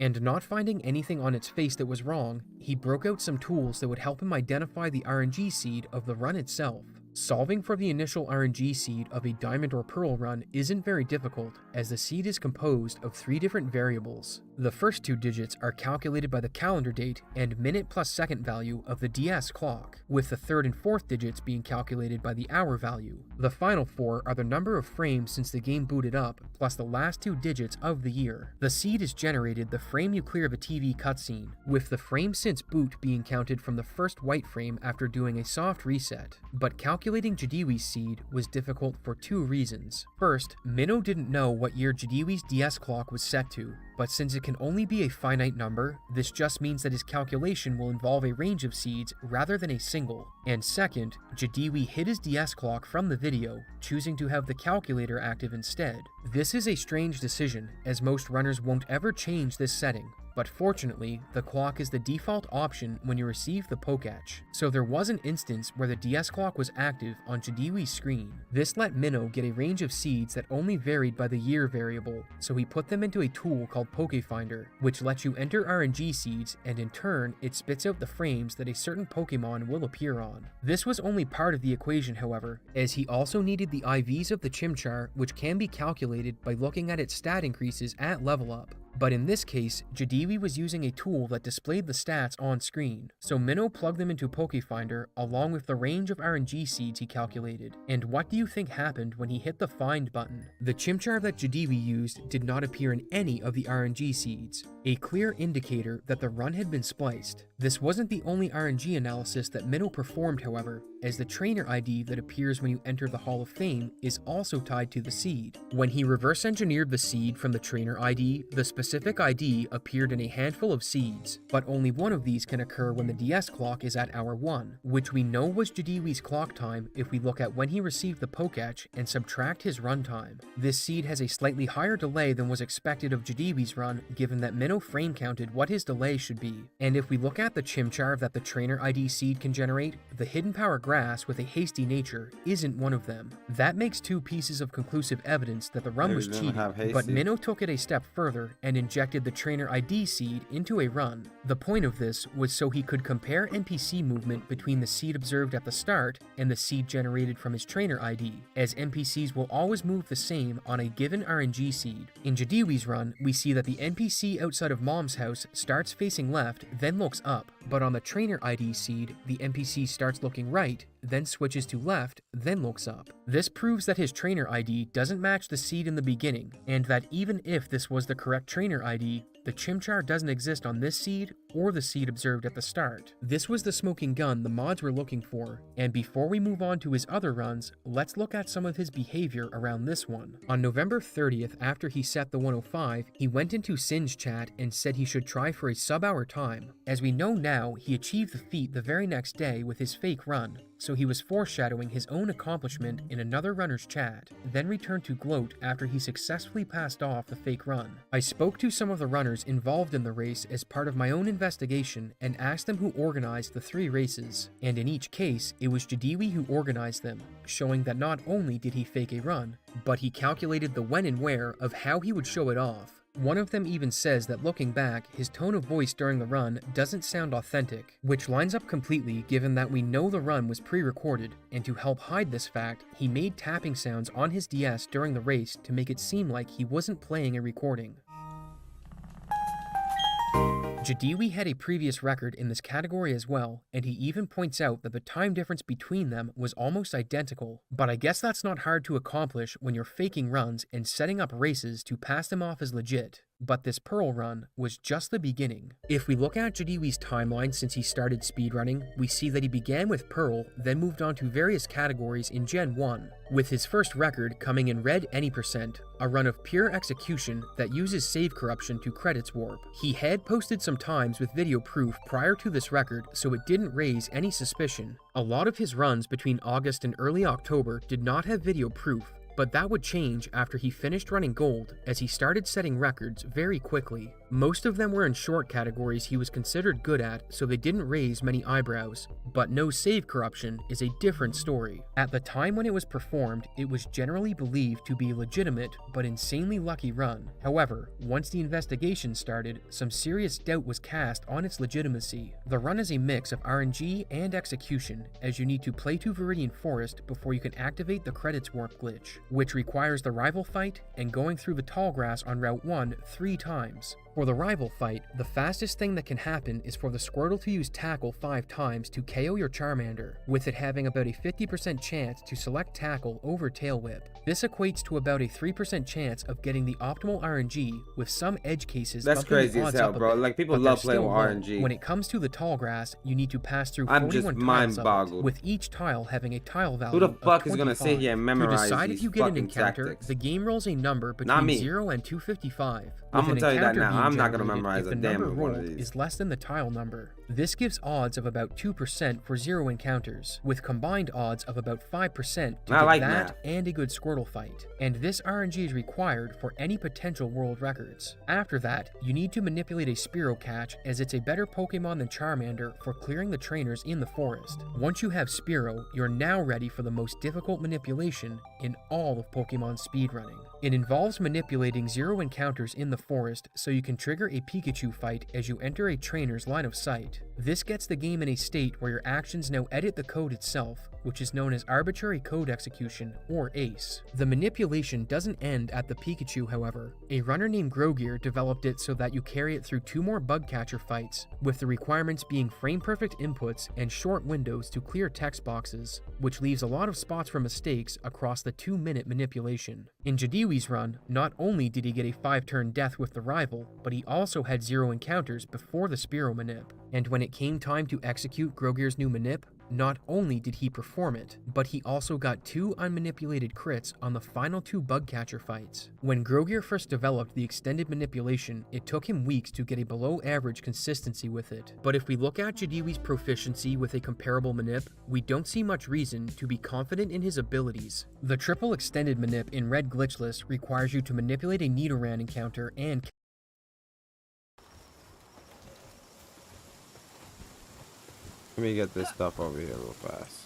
And not finding anything on its face that was wrong, he broke out some tools that would help him identify the RNG seed of the run itself. Solving for the initial RNG seed of a Diamond or Pearl run isn't very difficult, as the seed is composed of 3 different variables. The first 2 digits are calculated by the calendar date and minute plus second value of the DS clock, with the 3rd and 4th digits being calculated by the hour value. The final 4 are the number of frames since the game booted up, plus the last 2 digits of the year. The seed is generated the frame you clear of a TV cutscene, with the frame since boot being counted from the first white frame after doing a soft reset. But calculating Jadiwi's seed was difficult for 2 reasons. First, Minnow didn't know what year Jadiwi's DS clock was set to, but but since it can only be a finite number, this just means that his calculation will involve a range of seeds rather than a single. And second, Jadiwi hid his DS clock from the video, choosing to have the calculator active instead. This is a strange decision, as most runners won't ever change this setting. But fortunately, the clock is the default option when you receive the Poketch, so there was an instance where the DS clock was active on Jadiwi's screen. This let Minnow get a range of seeds that only varied by the year variable, so he put them into a tool called Pokefinder, which lets you enter RNG seeds, and in turn, it spits out the frames that a certain Pokemon will appear on. This was only part of the equation, however, as he also needed the IVs of the Chimchar, which can be calculated by looking at its stat increases at level up. But in this case, Jadiwi was using a tool that displayed the stats on screen, so Minnow plugged them into Pokefinder along with the range of RNG seeds he calculated. And what do you think happened when he hit the find button? The Chimchar that Jadiwi used did not appear in any of the RNG seeds, a clear indicator that the run had been spliced. This wasn't the only RNG analysis that Minnow performed, however, as the trainer ID that appears when you enter the Hall of Fame is also tied to the seed. When he reverse engineered the seed from the trainer ID, the specific ID appeared in a handful of seeds, but only one of these can occur when the DS clock is at hour 1, which we know was Jadiwi's clock time if we look at when he received the Poketch and subtract his run time. This seed has a slightly higher delay than was expected of Jadiwi's run, given that Minnow frame counted what his delay should be. And if we look at the Chimchar that the trainer ID seed can generate, the Hidden Power Grass with a hasty nature isn't one of them. That makes two pieces of conclusive evidence that the run was cheated, but Minnow took it a step further and injected the trainer ID seed into a run. The point of this was so he could compare NPC movement between the seed observed at the start and the seed generated from his trainer ID, as NPCs will always move the same on a given RNG seed. In Jadiwi's run, we see that the NPC outside of Mom's house starts facing left, then looks up, but on the trainer ID seed, the NPC starts looking right, then switches to left, then looks up. This proves that his trainer ID doesn't match the seed in the beginning, and that even if this was the correct trainer ID, the Chimchar doesn't exist on this seed or the seed observed at the start. This was the smoking gun the mods were looking for, and before we move on to his other runs, let's look at some of his behavior around this one. On November 30th, after he set the 105, he went into Sin's chat and said he should try for a sub-hour time. As we know now, he achieved the feat the very next day with his fake run, so he was foreshadowing his own accomplishment in another runner's chat, then returned to gloat after he successfully passed off the fake run. I spoke to some of the runners involved in the race as part of my own investigation and asked them who organized the 3 races, and in each case, it was Jadiwi who organized them, showing that not only did he fake a run, but he calculated the when and where of how he would show it off. One of them even says that looking back, his tone of voice during the run doesn't sound authentic, which lines up completely given that we know the run was pre-recorded, and to help hide this fact, he made tapping sounds on his DS during the race to make it seem like he wasn't playing a recording. Jadiwi had a previous record in this category as well, and he even points out that the time difference between them was almost identical. But I guess that's not hard to accomplish when you're faking runs and setting up races to pass them off as legit. But this Pearl run was just the beginning. If we look at Jadiwi's timeline since he started speedrunning, we see that he began with Pearl, then moved on to various categories in Gen 1, with his first record coming in Red Any %, a run of pure execution that uses save corruption to credits warp. He had posted some times with video proof prior to this record, so it didn't raise any suspicion. A lot of his runs between August and early October did not have video proof, but that would change after he finished running gold, as he started setting records very quickly. Most of them were in short categories he was considered good at, so they didn't raise many eyebrows. But no save corruption is a different story. At the time when it was performed, it was generally believed to be a legitimate but insanely lucky run. However, once the investigation started, some serious doubt was cast on its legitimacy. The run is a mix of RNG and execution, as you need to play to Viridian Forest before you can activate the credits warp glitch, which requires the rival fight and going through the tall grass on Route 1 3 times. For the rival fight, the fastest thing that can happen is for the Squirtle to use Tackle 5 times to KO your Charmander, with it having about a 50% chance to select Tackle over Tail Whip. This equates to about a 3% chance of getting the optimal RNG, with some edge cases That's bumping the crazy as odds hell, up a bro. bit, Like, people but they're love playing still with low. RNG. When it comes to the tall grass, you need to pass through I'm 41 just tiles of it, mind-boggled. with each tile having a tile value Who the of fuck is gonna 25. sit here and memorize To decide these if you get an fucking encounter, tactics? the game rolls a number Not between me. 0 and 255. I'm with gonna an tell you that encounter now. being I'm not gonna generated memorize if a the damn number one of rolled these. is less than the tile number. This gives odds of about 2% for 0 encounters, with combined odds of about 5% to I get like that math. and a good Squirtle fight. And this RNG is required for any potential world records. After that, you need to manipulate a Spearow catch, as it's a better Pokemon than Charmander for clearing the trainers in the forest. Once you have Spearow, you're now ready for the most difficult manipulation in all of Pokemon speedrunning. It involves manipulating 0 encounters in the forest so you can trigger a Pikachu fight as you enter a trainer's line of sight. This gets the game in a state where your actions now edit the code itself, which is known as Arbitrary Code Execution, or ACE. The manipulation doesn't end at the Pikachu, however. A runner named Grogear developed it so that you carry it through 2 more bug catcher fights, with the requirements being frame-perfect inputs and short windows to clear text boxes, which leaves a lot of spots for mistakes across the 2-minute manipulation. In Jadiwi's run, not only did he get a 5-turn death with the rival, but he also had 0 encounters before the Spearow manip. And when it came time to execute Grogear's new manip, not only did he perform it, but he also got 2 unmanipulated crits on the final 2 bug catcher fights. When Grogear first developed the extended manipulation, it took him weeks to get a below average consistency with it. But if we look at Jadiwi's proficiency with a comparable manip, we don't see much reason to be confident in his abilities. The triple extended manip in Red Glitchless requires you to manipulate a Nidoran encounter and Let me get this stuff over here real fast.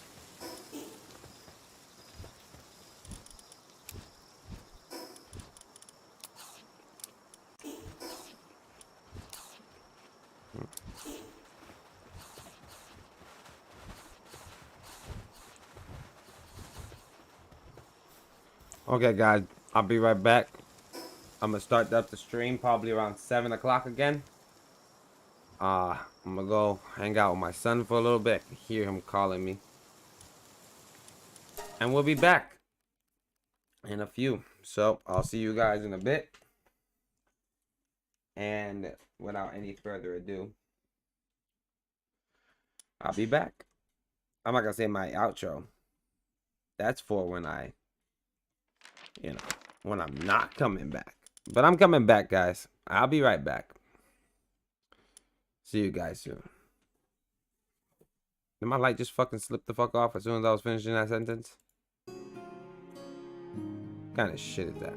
Okay, guys, I'll be right back. I'm gonna start up the stream probably around 7 o'clock again. I'm gonna go hang out with my son for a little bit. I can hear him calling me. And we'll be back in a few. So I'll see you guys in a bit. And without any further ado, I'll be back. I'm not gonna say my outro. That's for when when I'm not coming back. But I'm coming back, guys. I'll be right back. See you guys soon. Did my light just fucking slip the fuck off as soon as I was finishing that sentence? What kind of shit is that?